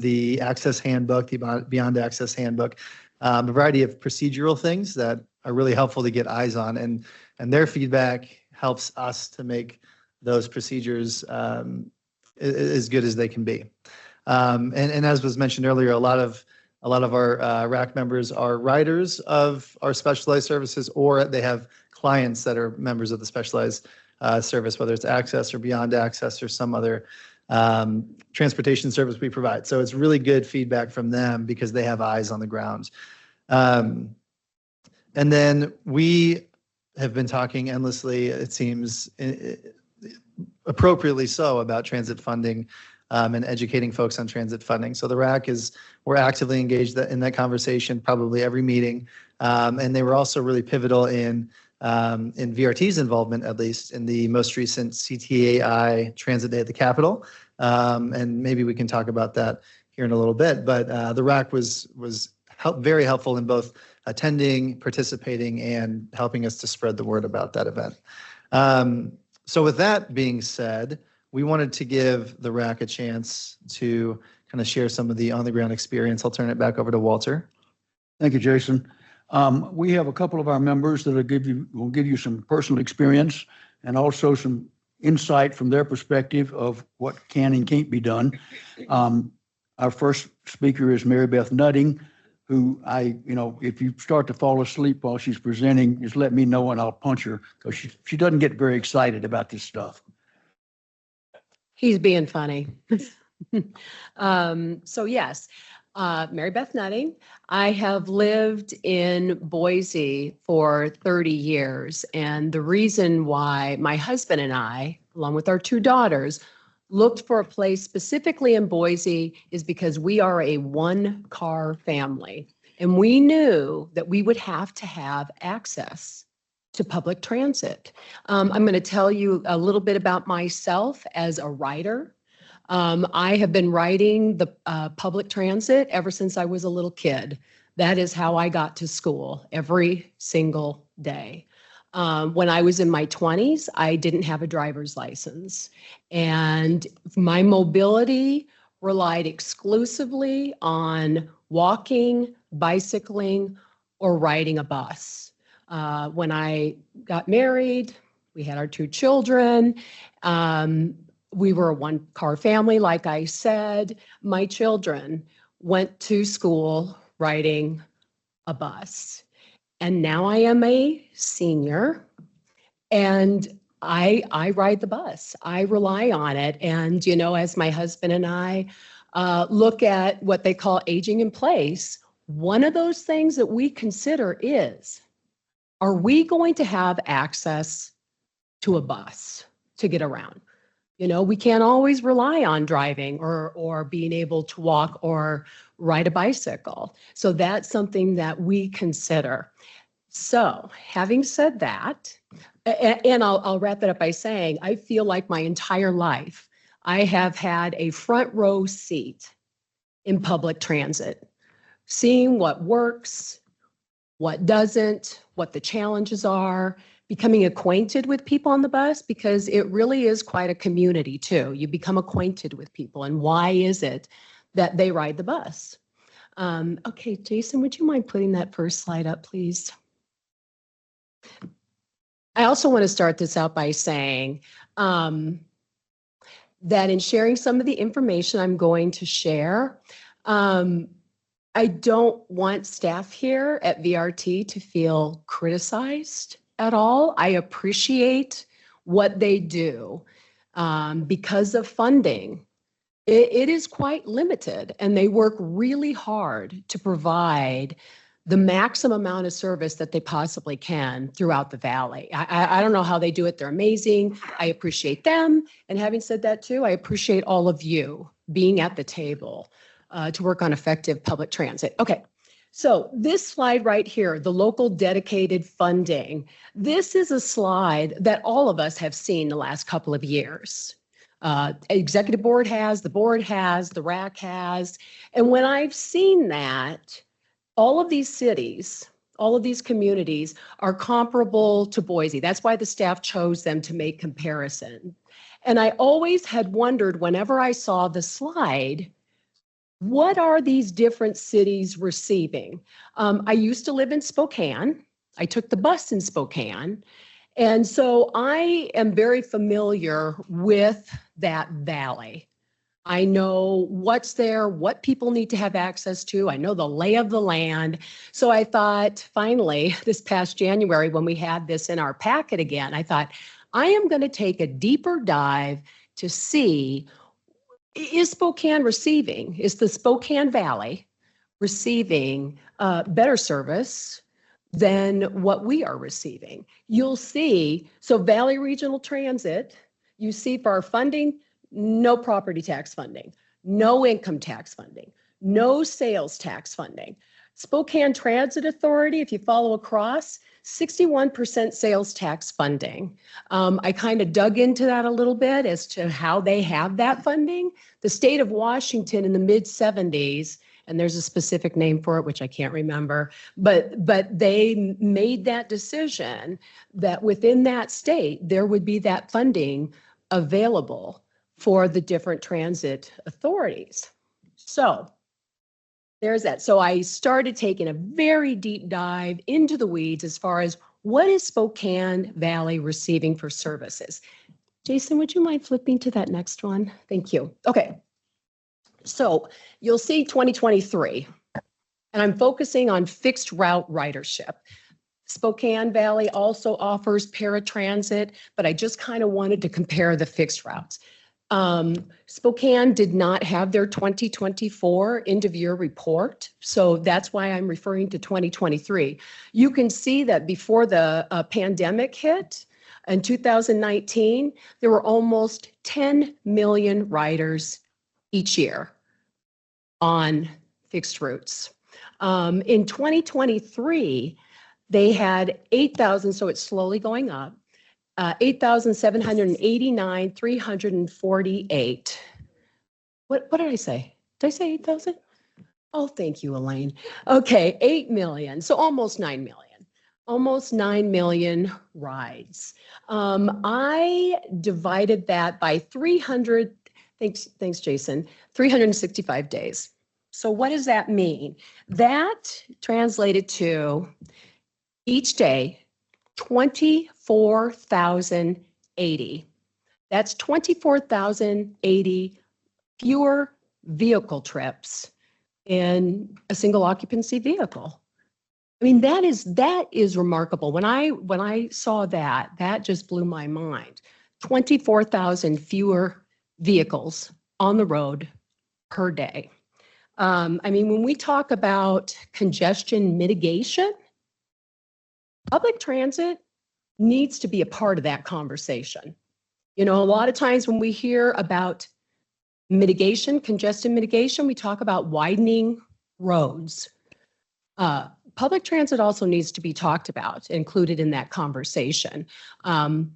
The Access Handbook, the Beyond Access Handbook, a variety of procedural things that are really helpful to get eyes on, and their feedback helps us to make those procedures as good as they can be. And as was mentioned earlier, a lot of our RAC members are riders of our specialized services, or they have clients that are members of the specialized service, whether it's Access or Beyond Access or some other transportation service we provide. So it's really good feedback from them because they have eyes on the ground. And then we have been talking endlessly, it seems, appropriately so, about transit funding and educating folks on transit funding. So the RAC we're actively engaged in that conversation, probably every meeting. And they were also really pivotal in VRT's involvement, at least in the most recent CTAI Transit Day at the Capitol. And maybe we can talk about that here in a little bit. But the RAC was very helpful in both attending, participating, and helping us to spread the word about that event. So with that being said, we wanted to give the RAC a chance to kind of share some of the on-the-ground experience. I'll turn it back over to Walter. Thank you, Jason. We have a couple of our members that will give you some personal experience and also some insight from their perspective of what can and can't be done. Our first speaker is Mary Beth Nutting, who if you start to fall asleep while she's presenting, just let me know and I'll punch her, because she doesn't get very excited about this stuff. He's being funny. So yes, Mary Beth Nutting. I have lived in Boise for 30 years. And the reason why my husband and I, along with our 2 daughters, looked for a place specifically in Boise is because we are a 1-car family. And we knew that we would have to have access to public transit. I'm going to tell you a little bit about myself as a rider. I have been riding the public transit ever since I was a little kid. That is how I got to school every single day. When I was in my 20s, I didn't have a driver's license, and my mobility relied exclusively on walking, bicycling, or riding a bus. When I got married, we had our 2 children. We were a 1-car family, like I said. My children went to school riding a bus. And now I am a senior, and I ride the bus. I rely on it. And, as my husband and I look at what they call aging in place, one of those things that we consider is, are we going to have access to a bus to get around? We can't always rely on driving or being able to walk or ride a bicycle. So that's something that we consider. So having said that, and I'll wrap it up by saying, I feel like my entire life, I have had a front row seat in public transit, seeing what works, what doesn't, what the challenges are, becoming acquainted with people on the bus, because it really is quite a community too. You become acquainted with people and why is it that they ride the bus. Okay, Jason, would you mind putting that first slide up, please? I also want to start this out by saying that in sharing some of the information I'm going to share, I don't want staff here at VRT to feel criticized at all. I appreciate what they do, because of funding, it is quite limited, and they work really hard to provide the maximum amount of service that they possibly can throughout the valley. I don't know how they do it. They're amazing. I appreciate them. And having said that too, I appreciate all of you being at the table to work on effective public transit. Okay. So this slide right here, the local dedicated funding, this is a slide that all of us have seen the last couple of years. Executive board has, the board has, the RAC has. And when I've seen that, all of these cities, all of these communities are comparable to Boise. That's why the staff chose them to make comparison. And I always had wondered whenever I saw the slide, what are these different cities receiving? I used to live in Spokane. I took the bus in Spokane. And so I am very familiar with that valley. I know what's there, what people need to have access to. I know the lay of the land. So I thought, finally, this past January, when we had this in our packet again, I thought, I am going to take a deeper dive to see, is Spokane receiving, is the Spokane Valley receiving better service than what we are receiving? You'll see, so Valley Regional Transit, you see for our funding, no property tax funding, no income tax funding, no sales tax funding. Spokane Transit Authority, if you follow across, 61% sales tax funding. I kind of dug into that a little bit as to how they have that funding. The state of Washington in the mid 70s, and there's a specific name for it, which I can't remember, but they made that decision that within that state, there would be that funding available for the different transit authorities. So there's that. So I started taking a very deep dive into the weeds as far as what is Spokane Valley receiving for services. Jason, would you mind flipping to that next one? Thank you. Okay. So you'll see 2023, and I'm focusing on fixed route ridership. Spokane Valley also offers paratransit, but I just kind of wanted to compare the fixed routes. Spokane did not have their 2024 end of year report, so that's why I'm referring to 2023. You can see that before the pandemic hit in 2019, there were almost 10 million riders each year on fixed routes. In 2023, they had 8,000, so it's slowly going up. 8,789, 348. What did I say? Did I say 8,000? Oh, thank you, Elaine. Okay, 8 million, so almost 9 million. Almost 9 million rides. I divided that by 300, thanks, Jason, 365 days. So what does that mean? That translated to each day, 24,080. That's 24,080 fewer vehicle trips in a single occupancy vehicle. I mean, that is remarkable. When I saw that, that just blew my mind. 24,000 fewer vehicles on the road per day. I mean, when we talk about congestion mitigation, public transit needs to be a part of that conversation. You know, a lot of times when we hear about mitigation, congestion mitigation, we talk about widening roads. Public transit also needs to be talked about, included in that conversation. I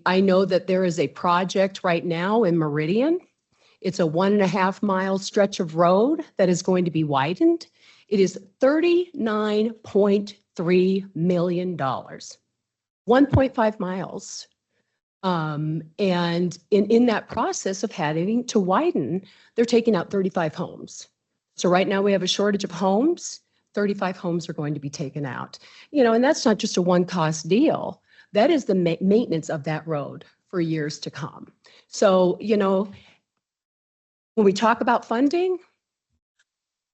know that there is a project right now in Meridian. It's a 1.5 mile stretch of road that is going to be widened. It is $39.3 million, 1.5 miles. And in that process of having to widen, they're taking out 35 homes. So right now we have a shortage of homes. 35 homes are going to be taken out. You know, and that's not just a one-cost deal. That is the maintenance of that road for years to come. So, you know, when we talk about funding,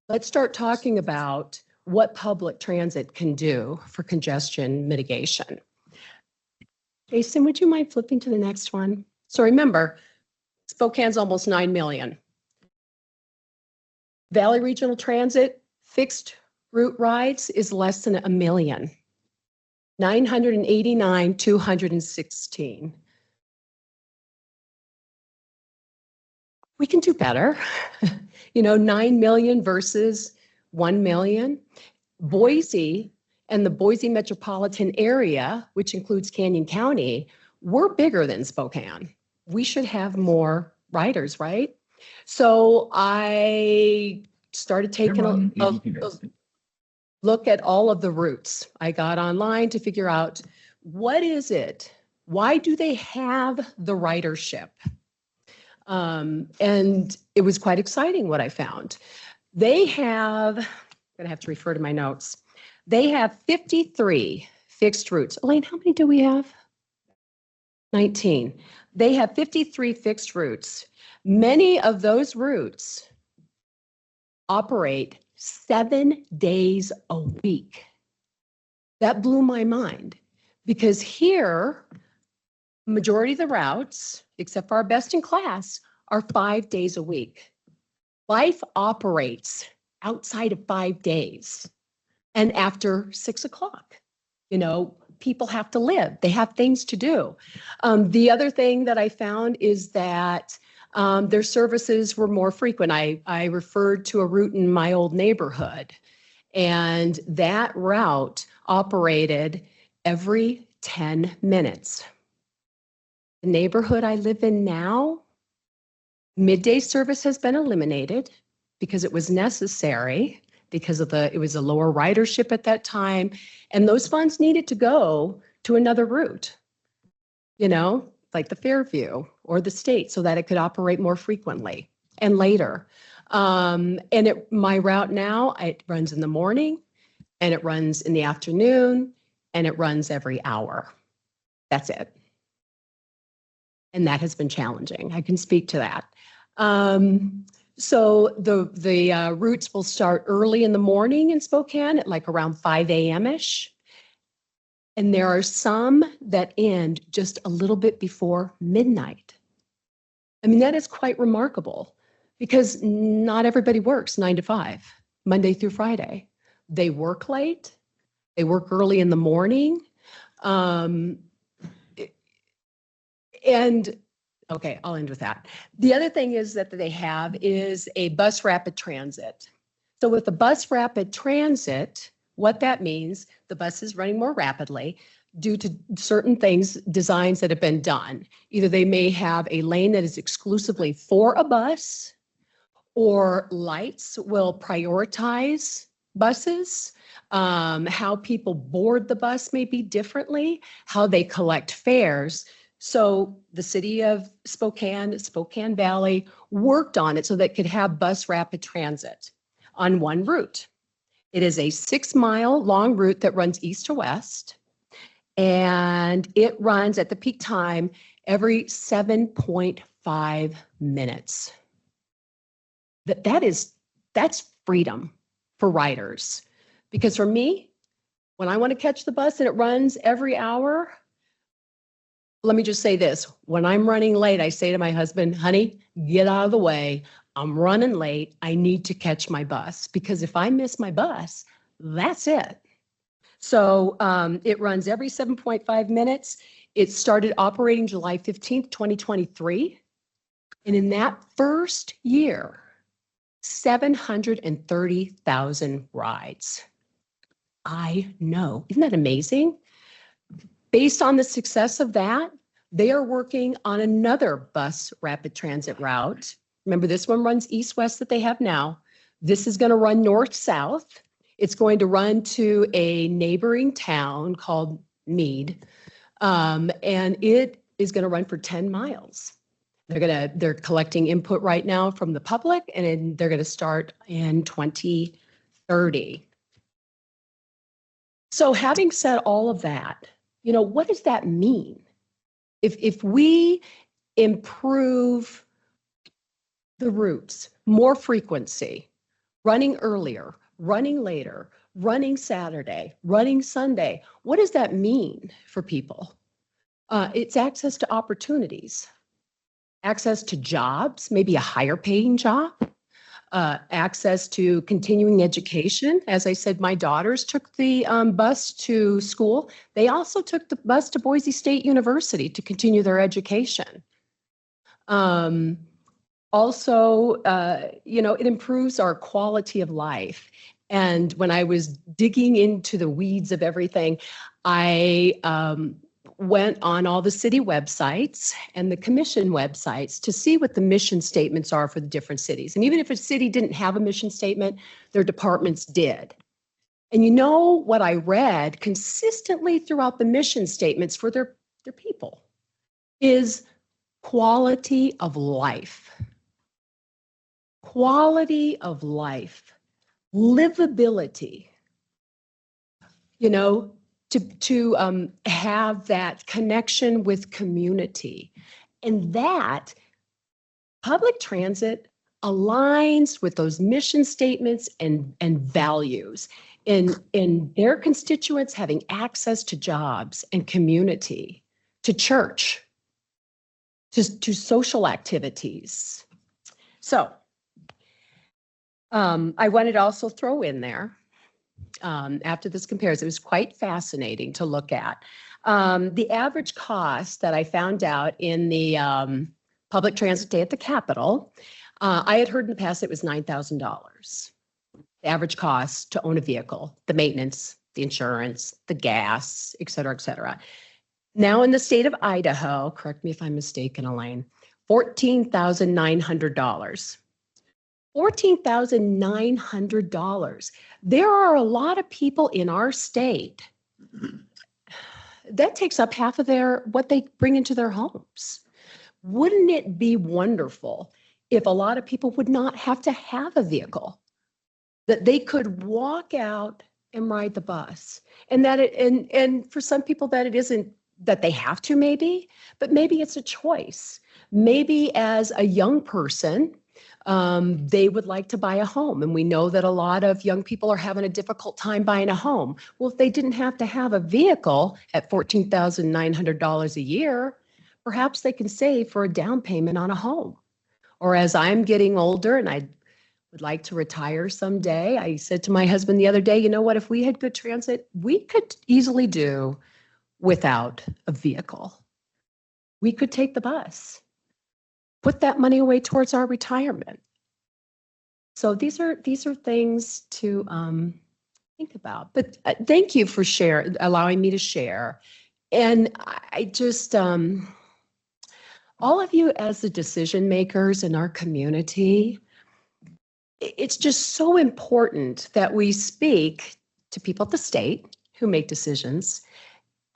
let's start talking about what public transit can do for congestion mitigation. Jason, would you mind flipping to the next one? So remember, Spokane's almost 9 million. Valley Regional Transit fixed route rides is less than 1 million. 989,216. We can do better. 9 million versus 1 million. Boise and the Boise metropolitan area, which includes Canyon County, we're bigger than Spokane. We should have more riders, right? So I started taking a look at all of the routes. I got online to figure out what is it? Why do they have the ridership? And it was quite exciting what I found. They have, I'm going to have to refer to my notes. They have 53 fixed routes. Elaine, how many do we have? 19. They have 53 fixed routes. Many of those routes operate 7 days a week. That blew my mind because here, majority of the routes, except for our best in class, are 5 days a week. Life operates outside of 5 days and after 6 o'clock. People have to live. They have things to do. The other thing that I found is that their services were more frequent. I referred to a route in my old neighborhood, and that route operated every 10 minutes. The neighborhood I live in now, midday service has been eliminated because it was necessary, because it was a lower ridership at that time, and those funds needed to go to another route, like the Fairview or the state, so that it could operate more frequently and later. My route now, it runs in the morning, and it runs in the afternoon, and it runs every hour. That's it. And that has been challenging. I can speak to that. So the routes will start early in the morning in Spokane at like around 5 a.m.-ish. And there are some that end just a little bit before midnight. I mean, that is quite remarkable because not everybody works 9 to 5, Monday through Friday. They work late. They work early in the morning. Okay, I'll end with that. The other thing is that they have is a bus rapid transit. So with the bus rapid transit, what that means, the bus is running more rapidly due to certain things, designs that have been done. Either they may have a lane that is exclusively for a bus, or lights will prioritize buses. How people board the bus may be differently, how they collect fares. So the city of Spokane Valley worked on it so that it could have bus rapid transit on one route. It is a 6-mile long route that runs east to west, and it runs at the peak time every 7.5 minutes. That's freedom for riders. Because for me, when I want to catch the bus and it runs every hour, let me just say this. When I'm running late, I say to my husband, honey, get out of the way. I'm running late. I need to catch my bus because if I miss my bus, that's it. So it runs every 7.5 minutes. It started operating July 15th, 2023. And in that first year, 730,000 rides. I know. Isn't that amazing? Based on the success of that, they are working on another bus rapid transit route. Remember, this one runs east-west that they have now. This is going to run north-south. It's going to run to a neighboring town called Meade, and it is going to run for 10 miles. They're collecting input right now from the public, and they're going to start in 2030. So having said all of that, what does that mean? If we improve the routes, more frequency, running earlier, running later, running Saturday, running Sunday, what does that mean for people? It's access to opportunities, access to jobs, maybe a higher paying job, access to continuing education. As I said, my daughters took the bus to school. They also took the bus to Boise State University to continue their education. Also, it improves our quality of life. And when I was digging into the weeds of everything, I went on all the city websites and the commission websites to see what the mission statements are for the different cities. And even if a city didn't have a mission statement, their departments did. And you know what I read consistently throughout the mission statements for their people is quality of life. Quality of life, livability, to have that connection with community. And that public transit aligns with those mission statements and values in their constituents having access to jobs and community, to church, to social activities. So I wanted to also throw in there, after this comparison, it was quite fascinating to look at. The average cost that I found out in the public transit day at the Capitol, I had heard in the past it was $9,000. The average cost to own a vehicle, the maintenance, the insurance, the gas, et cetera, et cetera. Now in the state of Idaho, correct me if I'm mistaken, Elaine, $14,900. $14,900. There are a lot of people in our state that takes up half of what they bring into their homes. Wouldn't it be wonderful if a lot of people would not have to have a vehicle, that they could walk out and ride the bus, and that and for some people that it isn't that they have to, maybe, but maybe it's a choice. Maybe as a young person, they would like to buy a home. And we know that a lot of young people are having a difficult time buying a home. Well, if they didn't have to have a vehicle at $14,900 a year, perhaps they can save for a down payment on a home. Or as I'm getting older and I would like to retire someday, I said to my husband the other day, you know what, if we had good transit, we could easily do without a vehicle. We could take the bus. Put that money away towards our retirement. So these are things to think about. But thank you for allowing me to share. And I just, all of you as the decision makers in our community, it's just so important that we speak to people at the state who make decisions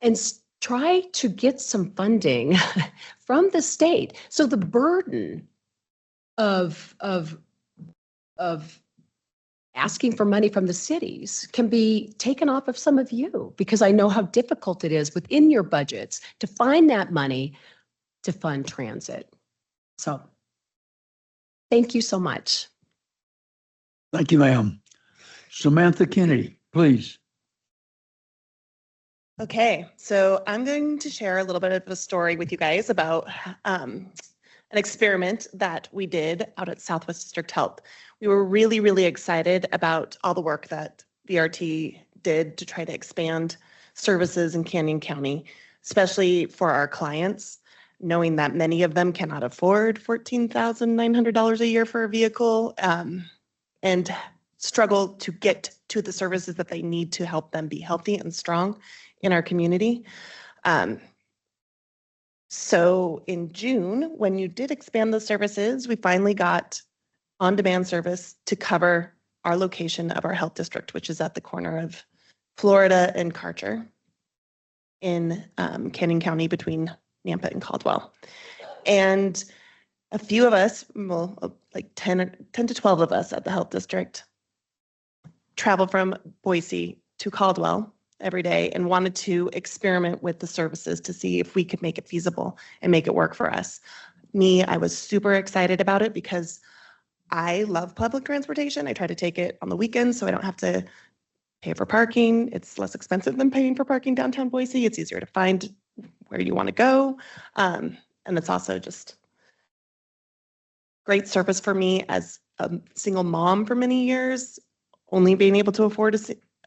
and try to get some funding from the state. So the burden of asking for money from the cities can be taken off of some of you, because I know how difficult it is within your budgets to find that money to fund transit. So thank you so much. Thank you, ma'am. Samantha Kennedy, please. Okay, so I'm going to share a little bit of a story with you guys about an experiment that we did out at Southwest District Health. We were really, really excited about all the work that VRT did to try to expand services in Canyon County, especially for our clients, knowing that many of them cannot afford $14,900 a year for a vehicle and struggle to get to the services that they need to help them be healthy and strong in our community. So in June, when you did expand the services, we finally got on-demand service to cover our location of our health district, which is at the corner of Florida and Karcher in Canyon County between Nampa and Caldwell. And a few of us, well, like 10 to 12 of us at the health district, travel from Boise to Caldwell every day and wanted to experiment with the services to see if we could make it feasible and make it work for us. I was super excited about it because I love public transportation. I try to take it on the weekends so I don't have to pay for parking. It's less expensive than paying for parking downtown Boise. It's easier to find where you want to go. And it's also just great service for me as a single mom for many years, only being able to afford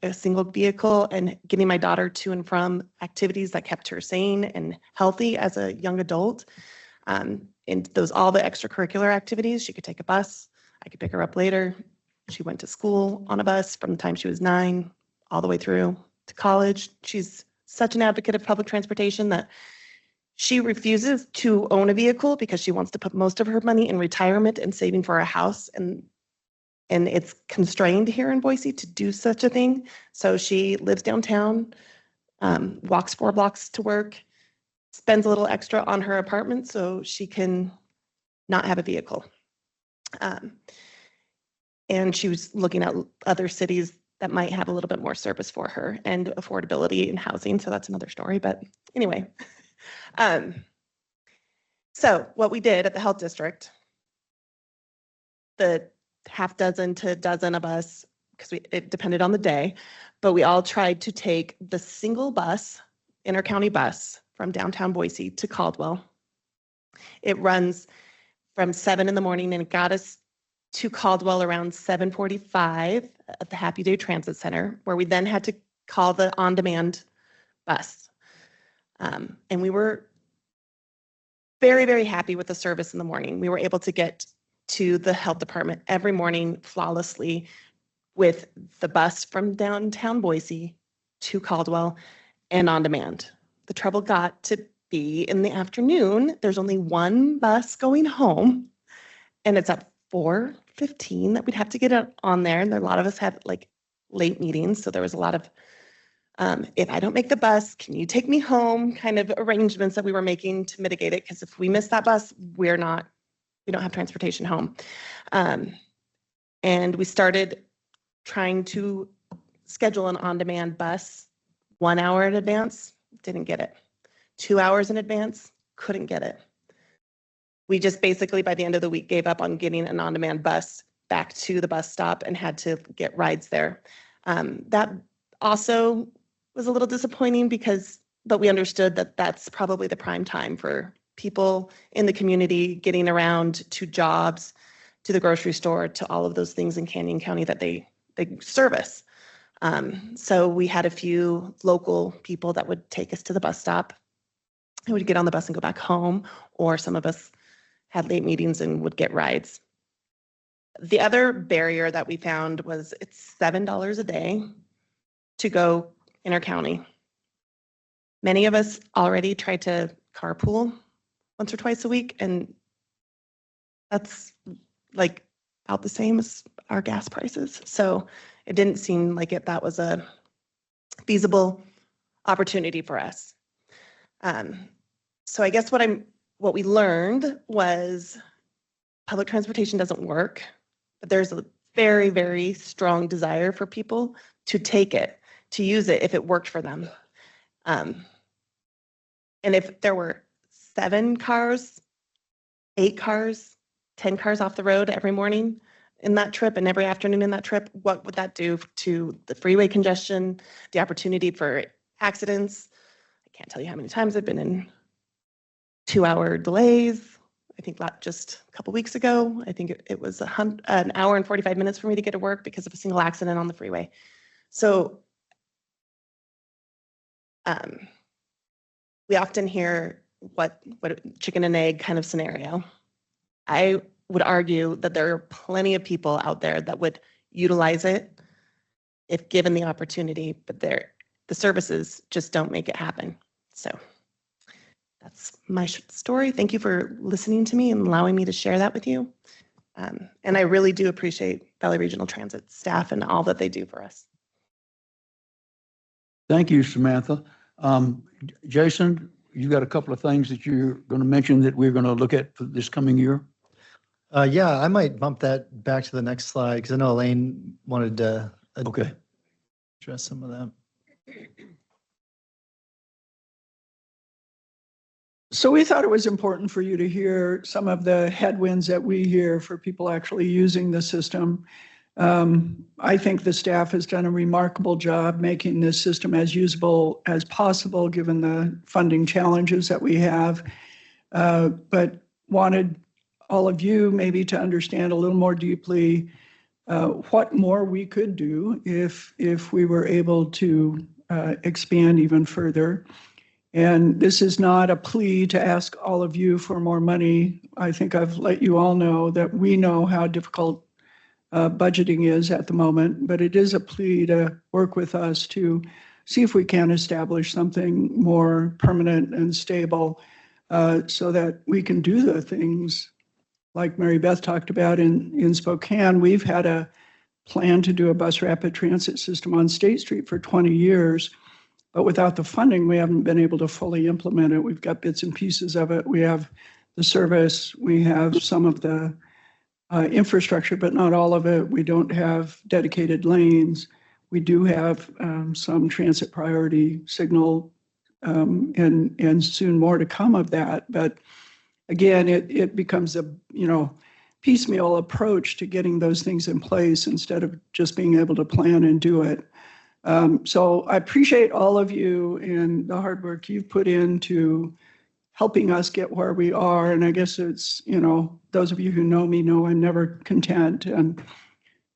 a single vehicle and getting my daughter to and from activities that kept her sane and healthy as a young adult. And all the extracurricular activities, she could take a bus. I could pick her up later. She went to school on a bus from the time she was 9 all the way through to college. She's such an advocate of public transportation that she refuses to own a vehicle because she wants to put most of her money in retirement and saving for a house. And it's constrained here in Boise to do such a thing. So she lives downtown, walks 4 blocks to work, spends a little extra on her apartment so she can not have a vehicle. And she was looking at other cities that might have a little bit more service for her and affordability in housing. So that's another story. But anyway, so what we did at the health district, the half dozen to dozen of us, because it depended on the day, but we all tried to take the single bus, intercounty bus from downtown Boise to Caldwell. It runs from 7 in the morning and it got us to Caldwell around 7:45 at the Happy Day Transit Center, where we then had to call the on-demand bus. And we were very, very happy with the service in the morning. We were able to get to the health department every morning flawlessly with the bus from downtown Boise to Caldwell and on demand. The trouble got to be in the afternoon. There's only one bus going home, and it's at 4:15 that we'd have to get on there. And a lot of us had like late meetings, so there was a lot of if I don't make the bus, can you take me home kind of arrangements that we were making to mitigate it, because if we miss that bus, we don't have transportation home. And we started trying to schedule an on-demand bus 1 hour in advance, didn't get it. 2 hours in advance, couldn't get it. We just basically by the end of the week gave up on getting an on-demand bus back to the bus stop and had to get rides there. That also was a little disappointing but we understood that that's probably the prime time for people in the community getting around to jobs, to the grocery store, to all of those things in Canyon County that they service. So we had a few local people that would take us to the bus stop and would get on the bus and go back home, or some of us had late meetings and would get rides. The other barrier that we found was it's $7 a day to go intercounty. Many of us already tried to carpool once or twice a week, and that's like about the same as our gas prices. So it didn't seem like that was a feasible opportunity for us. So I guess what we learned was public transportation doesn't work, but there's a very, very strong desire for people to take it, to use it if it worked for them. And if there were 7 cars, 8 cars, 10 cars off the road every morning in that trip and every afternoon in that trip, what would that do to the freeway congestion, the opportunity for accidents? I can't tell you how many times I've been in 2-hour delays. I think just a couple weeks ago, I think it was an hour and 45 minutes for me to get to work because of a single accident on the freeway. So we often hear what chicken and egg kind of scenario. I would argue that there are plenty of people out there that would utilize it if given the opportunity, but the services just don't make it happen. So that's my story. Thank you for listening to me and allowing me to share that with you. And I really do appreciate Valley Regional Transit staff and all that they do for us. Thank you, Samantha. Jason, you got a couple of things that you're going to mention that we're going to look at for this coming year? Yeah, I might bump that back to the next slide because I know Elaine wanted to address some of that. So we thought it was important for you to hear some of the headwinds that we hear for people actually using the system. I think the staff has done a remarkable job making this system as usable as possible, given the funding challenges that we have. But wanted all of you maybe to understand a little more deeply what more we could do if we were able to expand even further. And this is not a plea to ask all of you for more money. I think I've let you all know that we know how difficult budgeting is at the moment, but it is a plea to work with us to see if we can establish something more permanent and stable so that we can do the things like Mary Beth talked about in Spokane. We've had a plan to do a bus rapid transit system on State Street for 20 years, but without the funding, we haven't been able to fully implement it. We've got bits and pieces of it. We have the service, we have some of the infrastructure, but not all of it. We don't have dedicated lanes. We do have some transit priority signal and soon more to come of that. But again, it becomes a piecemeal approach to getting those things in place instead of just being able to plan and do it. So I appreciate all of you and the hard work you've put into helping us get where we are. And I guess it's, those of you who know me know I'm never content, and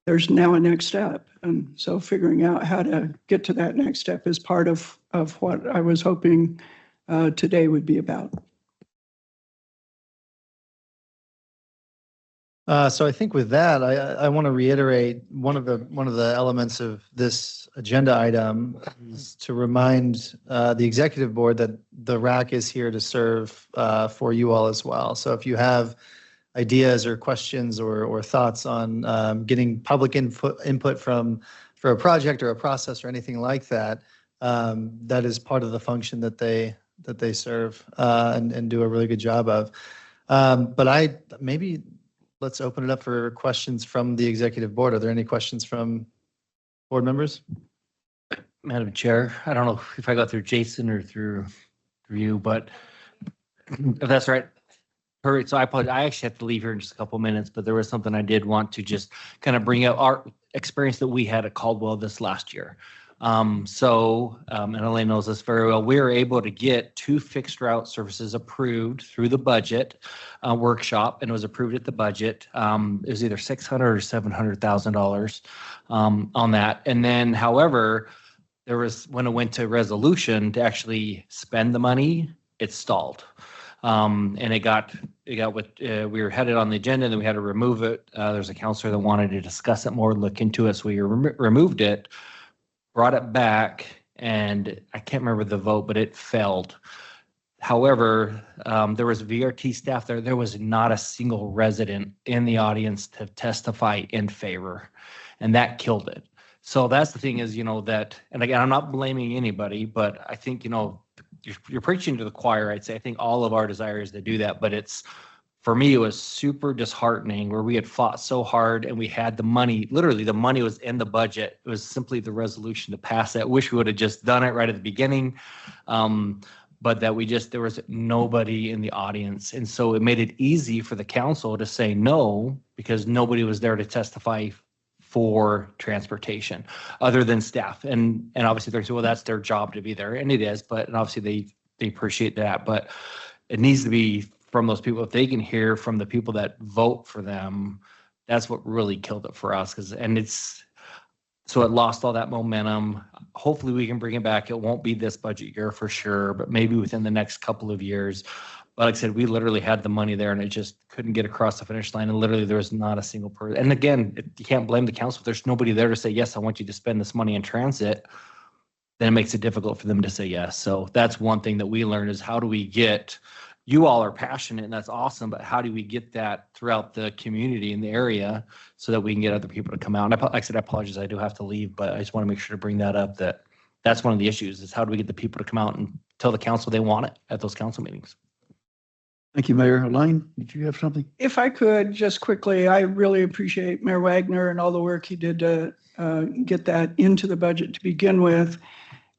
there's now a next step. And so figuring out how to get to that next step is part of what I was hoping today would be about. So I think with that, I want to reiterate one of the elements of this agenda item is to remind the executive board that the RAC is here to serve for you all as well. So if you have ideas or questions or thoughts on getting public input for a project or a process or anything like that, that is part of the function that they serve and do a really good job of. But let's open it up for questions from the executive board. Are there any questions from board members? Madam Chair, I don't know if I got through Jason or through you, but if that's right. Perfect. So I apologize. I actually have to leave here in just a couple of minutes, but there was something I did want to just kind of bring up our experience that we had at Caldwell this last year. And Elaine knows this very well. We were able to get 2 fixed route services approved through the budget workshop, and it was approved at the budget. It was either $600,000 or $700,000 on that. And then, however, there was when it went to resolution to actually spend the money, it stalled. And it got with we were headed on the agenda, and then we had to remove it. There's a counselor that wanted to discuss it more, look into it, so we removed it. Brought it back, and I can't remember the vote, but it failed. However, there was VRT staff there. There was not a single resident in the audience to testify in favor, and that killed it. So that's the thing is, that, and again, I'm not blaming anybody, but I think, you're preaching to the choir. I'd say I think all of our desire is to do that, but for me, it was super disheartening where we had fought so hard and we had the money, literally the money was in the budget. It was simply the resolution to pass it. Wish we would have just done it right at the beginning. But that there was nobody in the audience. And so it made it easy for the council to say no, because nobody was there to testify for transportation other than staff. And obviously they're saying, well, that's their job to be there. And it is, and obviously they appreciate that, but it needs to be from those people. If they can hear from the people that vote for them, that's what really killed it for us. So it lost all that momentum. Hopefully we can bring it back. It won't be this budget year for sure, but maybe within the next couple of years. But like I said, we literally had the money there and it just couldn't get across the finish line. And literally there was not a single person. And again, you can't blame the council. If there's nobody there to say, yes, I want you to spend this money in transit, then it makes it difficult for them to say yes. So that's one thing that we learned is how do we get, you all are passionate and that's awesome, but how do we get that throughout the community in the area so that we can get other people to come out? And like I said, I apologize, I do have to leave, but I just want to make sure to bring that up, that's one of the issues is how do we get the people to come out and tell the council they want it at those council meetings? Thank you, Mayor. Elaine, did you have something? If I could, just quickly, I really appreciate Mayor Wagner and all the work he did to get that into the budget to begin with.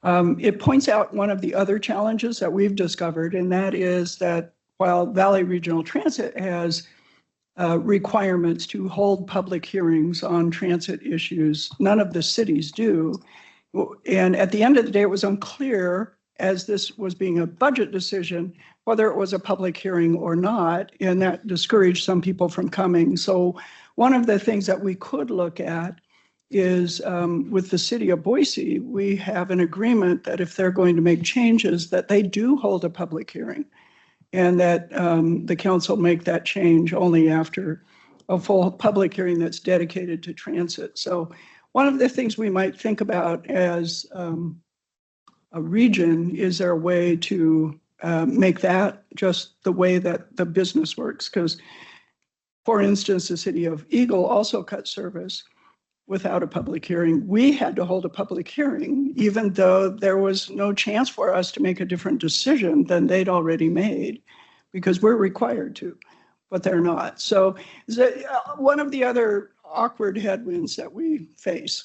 It points out one of the other challenges that we've discovered, and that is that while Valley Regional Transit has requirements to hold public hearings on transit issues. None of the cities do. And at the end of the day, it was unclear, as this was being a budget decision, whether it was a public hearing or not, and that discouraged some people from coming. So one of the things that we could look at is with the city of Boise, we have an agreement that if they're going to make changes, that they do hold a public hearing, and that the council make that change only after a full public hearing that's dedicated to transit. So one of the things we might think about as a region, is there a way to make that just the way that the business works? Because, for instance, the city of Eagle also cut service without a public hearing. We had to hold a public hearing, even though there was no chance for us to make a different decision than they'd already made, because we're required to, but they're not. So is that one of the other awkward headwinds that we face?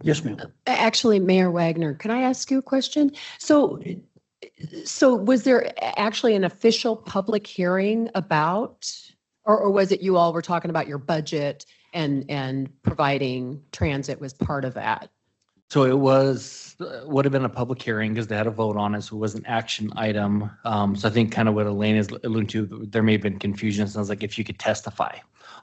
Yes, ma'am. Actually, Mayor Wagner, can I ask you a question? So was there actually an official public hearing about, or was it you all were talking about your budget and providing transit was part of that? So it would have been a public hearing because they had a vote on it, so it was an action item. So I think kind of what Elaine is alluding to, there may have been confusion. It sounds like if you could testify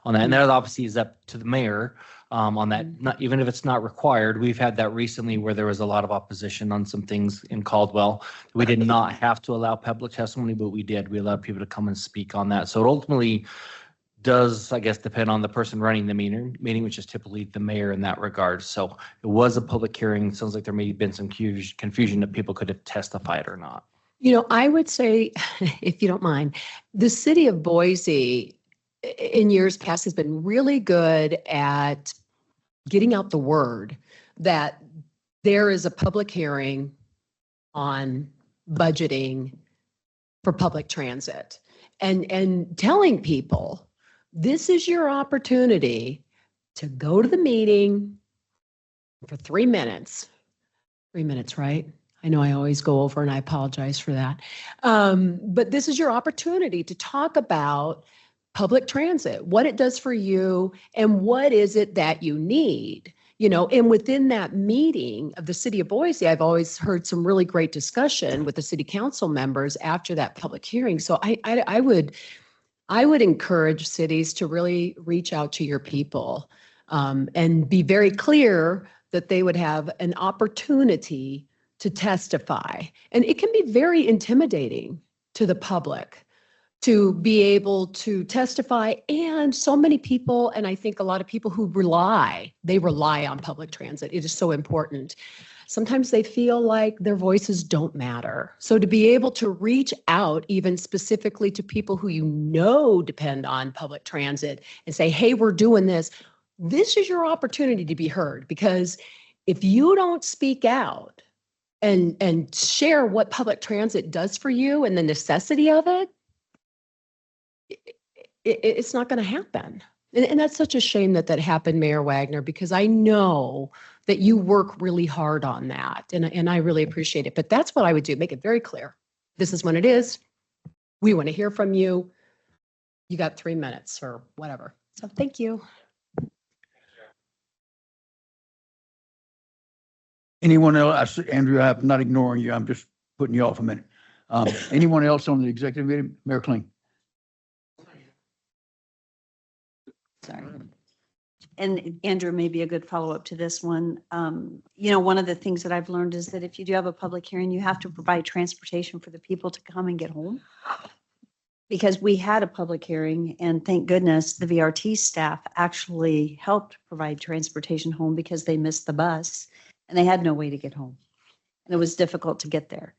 on that, and that obviously is up to the mayor on that. Not even if it's not required. We've had that recently where there was a lot of opposition on some things in Caldwell. We did not have to allow public testimony, but we did. We allowed people to come and speak on that. So it ultimately does, I guess, depend on the person running the meeting, which is typically the mayor in that regard. So it was a public hearing. Sounds like there may have been some confusion that people could have testified or not. You know, I would say, if you don't mind, the city of Boise in years past has been really good at getting out the word that there is a public hearing on budgeting for public transit and telling people, this is your opportunity to go to the meeting for 3 minutes. 3 minutes, right? I know I always go over and I apologize for that. But this is your opportunity to talk about public transit, what it does for you and what is it that you need. You know, and within that meeting of the city of Boise, I've always heard some really great discussion with the city council members after that public hearing. So I would encourage cities to really reach out to your people and be very clear that they would have an opportunity to testify. And it can be very intimidating to the public to be able to testify. And so many people, and I think a lot of people who rely on public transit. It is so important. Sometimes they feel like their voices don't matter. So to be able to reach out even specifically to people who you know depend on public transit and say, hey, we're doing this. This is your opportunity to be heard, because if you don't speak out and share what public transit does for you and the necessity of it, it's not going to happen. And that's such a shame that happened, Mayor Wagner, because I know that you work really hard on that. And I really appreciate it. But that's what I would do. Make it very clear. This is when it is. We want to hear from you. You got 3 minutes or whatever. So thank you. Anyone else? Andrew, I'm not ignoring you. I'm just putting you off a minute. Anyone else on the executive meeting? Mayor Kling. Sorry. And Andrew, may be a good follow-up to this one. You know, one of the things that I've learned is that if you do have a public hearing, you have to provide transportation for the people to come and get home. Because we had a public hearing, and thank goodness the VRT staff actually helped provide transportation home because they missed the bus and they had no way to get home. And it was difficult to get there.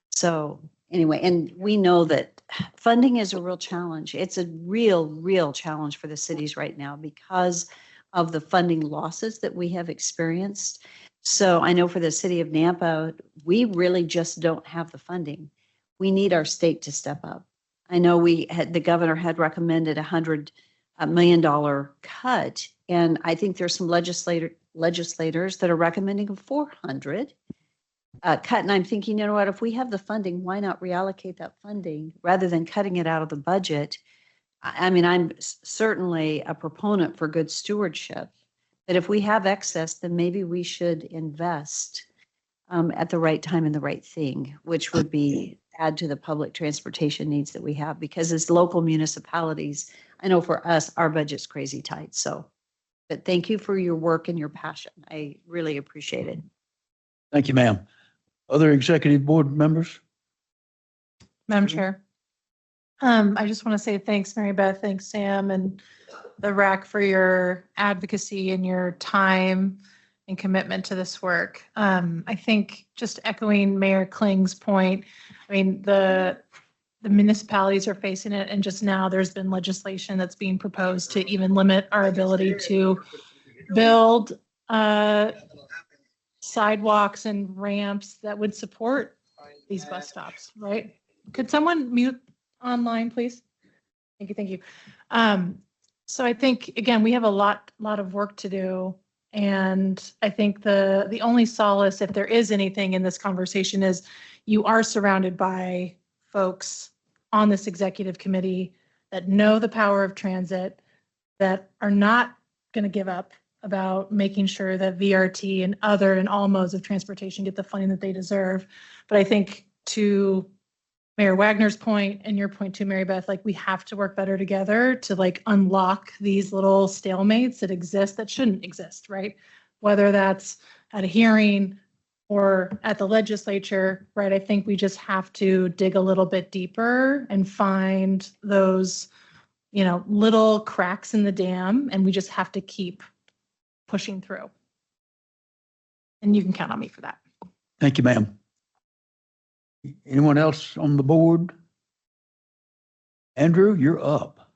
So anyway, and we know that funding is a real challenge. It's a real challenge for the cities right now because of the funding losses that we have experienced. So I know for the city of Nampa, we really just don't have the funding. We need our state to step up. I know the governor had recommended $100 million cut, and I think there's some legislators that are recommending 400. cut. And I'm thinking, you know what, if we have the funding, why not reallocate that funding rather than cutting it out of the budget? I mean, I'm certainly a proponent for good stewardship, but if we have excess, then maybe we should invest at the right time in the right thing, which would be add to the public transportation needs that we have. Because as local municipalities, I know for us, our budget's crazy tight. So, but thank you for your work and your passion. I really appreciate it. Thank you, ma'am. Other executive board members? Madam Chair. I just want to say thanks, Mary Beth, thanks, Sam, and the RAC for your advocacy and your time and commitment to this work. I think just echoing Mayor Kling's point, I mean, the municipalities are facing it, and just now there's been legislation that's being proposed to even limit our ability to build sidewalks and ramps that would support these bus stops, right? Could someone mute online, please? Thank you. So I think, again, we have a lot of work to do. And I think the only solace, if there is anything in this conversation, is you are surrounded by folks on this executive committee that know the power of transit, that are not going to give up about making sure that VRT and all modes of transportation get the funding that they deserve. But I think, to Mayor Wagner's point and your point too, Mary Beth, like, we have to work better together to like unlock these little stalemates that exist that shouldn't exist, right? Whether that's at a hearing or at the legislature, right? I think we just have to dig a little bit deeper and find those, little cracks in the dam, and we just have to keep pushing through. And you can count on me for that. Thank you, ma'am. Anyone else on the board? Andrew, you're up.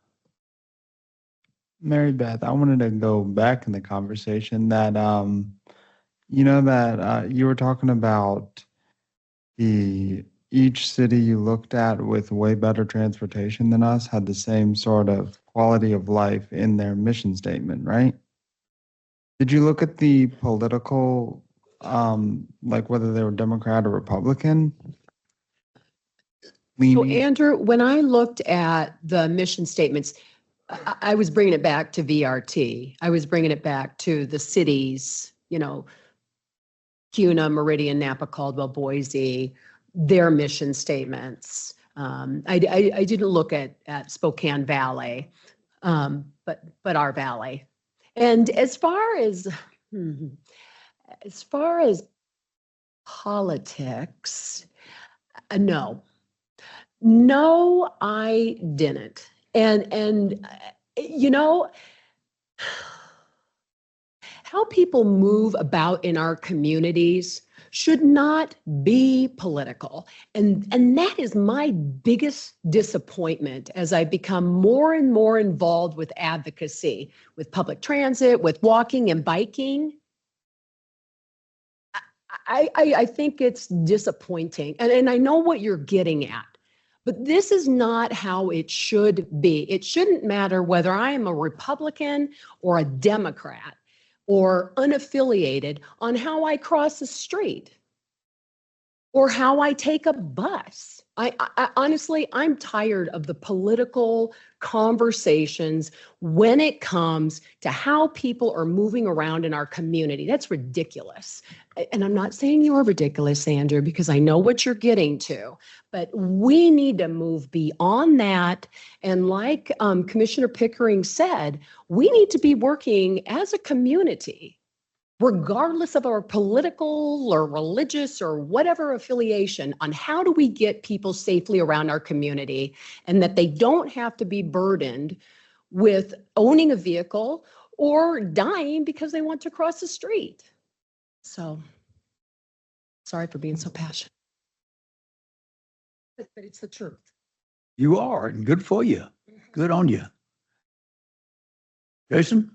Mary Beth, I wanted to go back in the conversation that, that you were talking about each city you looked at with way better transportation than us had the same sort of quality of life in their mission statement, right? Did you look at the political, like whether they were Democrat or Republican? So Andrew, when I looked at the mission statements, I was bringing it back to VRT. I was bringing it back to the cities, Cuna, Meridian, Napa, Caldwell, Boise, their mission statements. I didn't look at Spokane Valley, but our valley. And as far as politics, no, I didn't. And how people move about in our communities should not be political. And that is my biggest disappointment as I become more and more involved with advocacy, with public transit, with walking and biking. I think it's disappointing. And I know what you're getting at. But this is not how it should be. It shouldn't matter whether I am a Republican or a Democrat or unaffiliated on how I cross the street or how I take a bus. I honestly, I'm tired of the political conversations when it comes to how people are moving around in our community. That's ridiculous. And I'm not saying you're ridiculous, Andrew, because I know what you're getting to, but we need to move beyond that. And like Commissioner Pickering said, we need to be working as a community, regardless of our political or religious or whatever affiliation, on how do we get people safely around our community and that they don't have to be burdened with owning a vehicle or dying because they want to cross the street. So, sorry for being so passionate. But it's the truth. You are, and good for you. Good on you. Jason,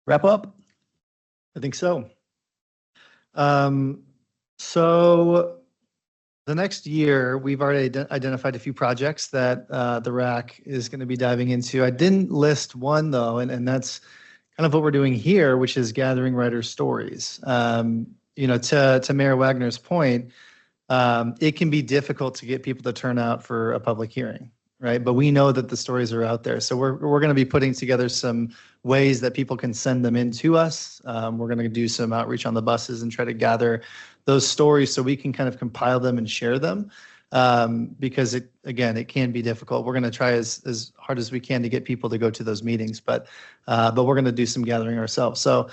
wrap up? I think so. So the next year, we've already identified a few projects that the RAC is going to be diving into. I didn't list one, though, and that's kind of what we're doing here, which is gathering writers' stories. to Mayor Wagner's point, it can be difficult to get people to turn out for a public hearing, right? But we know that the stories are out there. So we're going to be putting together some ways that people can send them in to us. We're going to do some outreach on the buses and try to gather those stories so we can kind of compile them and share them. Because it can be difficult. We're going to try as hard as we can to get people to go to those meetings, but we're going to do some gathering ourselves. So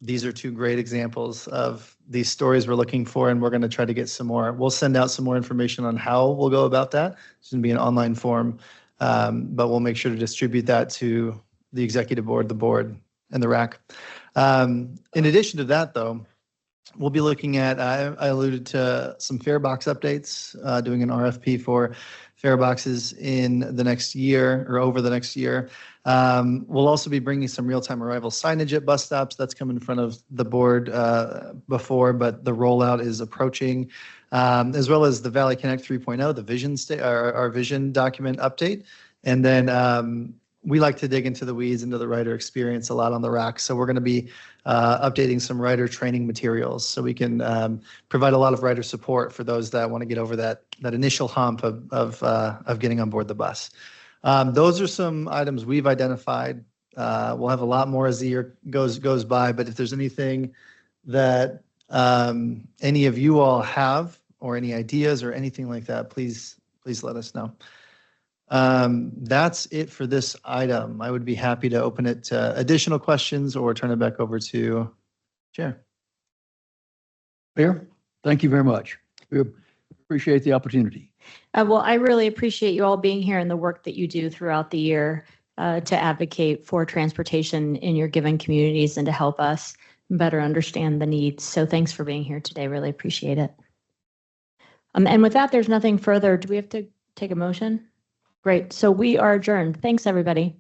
these are two great examples of these stories we're looking for, and we're going to try to get some more. We'll send out some more information on how we'll go about that. It's going to be an online form, but we'll make sure to distribute that to the executive board, the board, and the RAC. In addition to that, though, we'll be looking at, I alluded to some fare box updates, doing an RFP for fare boxes in the next year or over the next year. We'll also be bringing some real-time arrival signage at bus stops. That's come in front of the board before, but the rollout is approaching, as well as the Valley Connect 3.0, the vision, our vision document update. And then we like to dig into the weeds, into the rider experience a lot on the RAC. So we're going to be updating some rider training materials so we can provide a lot of rider support for those that want to get over that initial hump of getting on board the bus. Those are some items we've identified. We'll have a lot more as the year goes by, but if there's anything that any of you all have or any ideas or anything like that, please let us know. That's it for this item. I would be happy to open it to additional questions or turn it back over to Chair. Mayor, thank you very much. We appreciate the opportunity. Well, I really appreciate you all being here and the work that you do throughout the year to advocate for transportation in your given communities and to help us better understand the needs. So thanks for being here today. Really appreciate it. And with that, there's nothing further. Do we have to take a motion? Great. So we are adjourned. Thanks, everybody.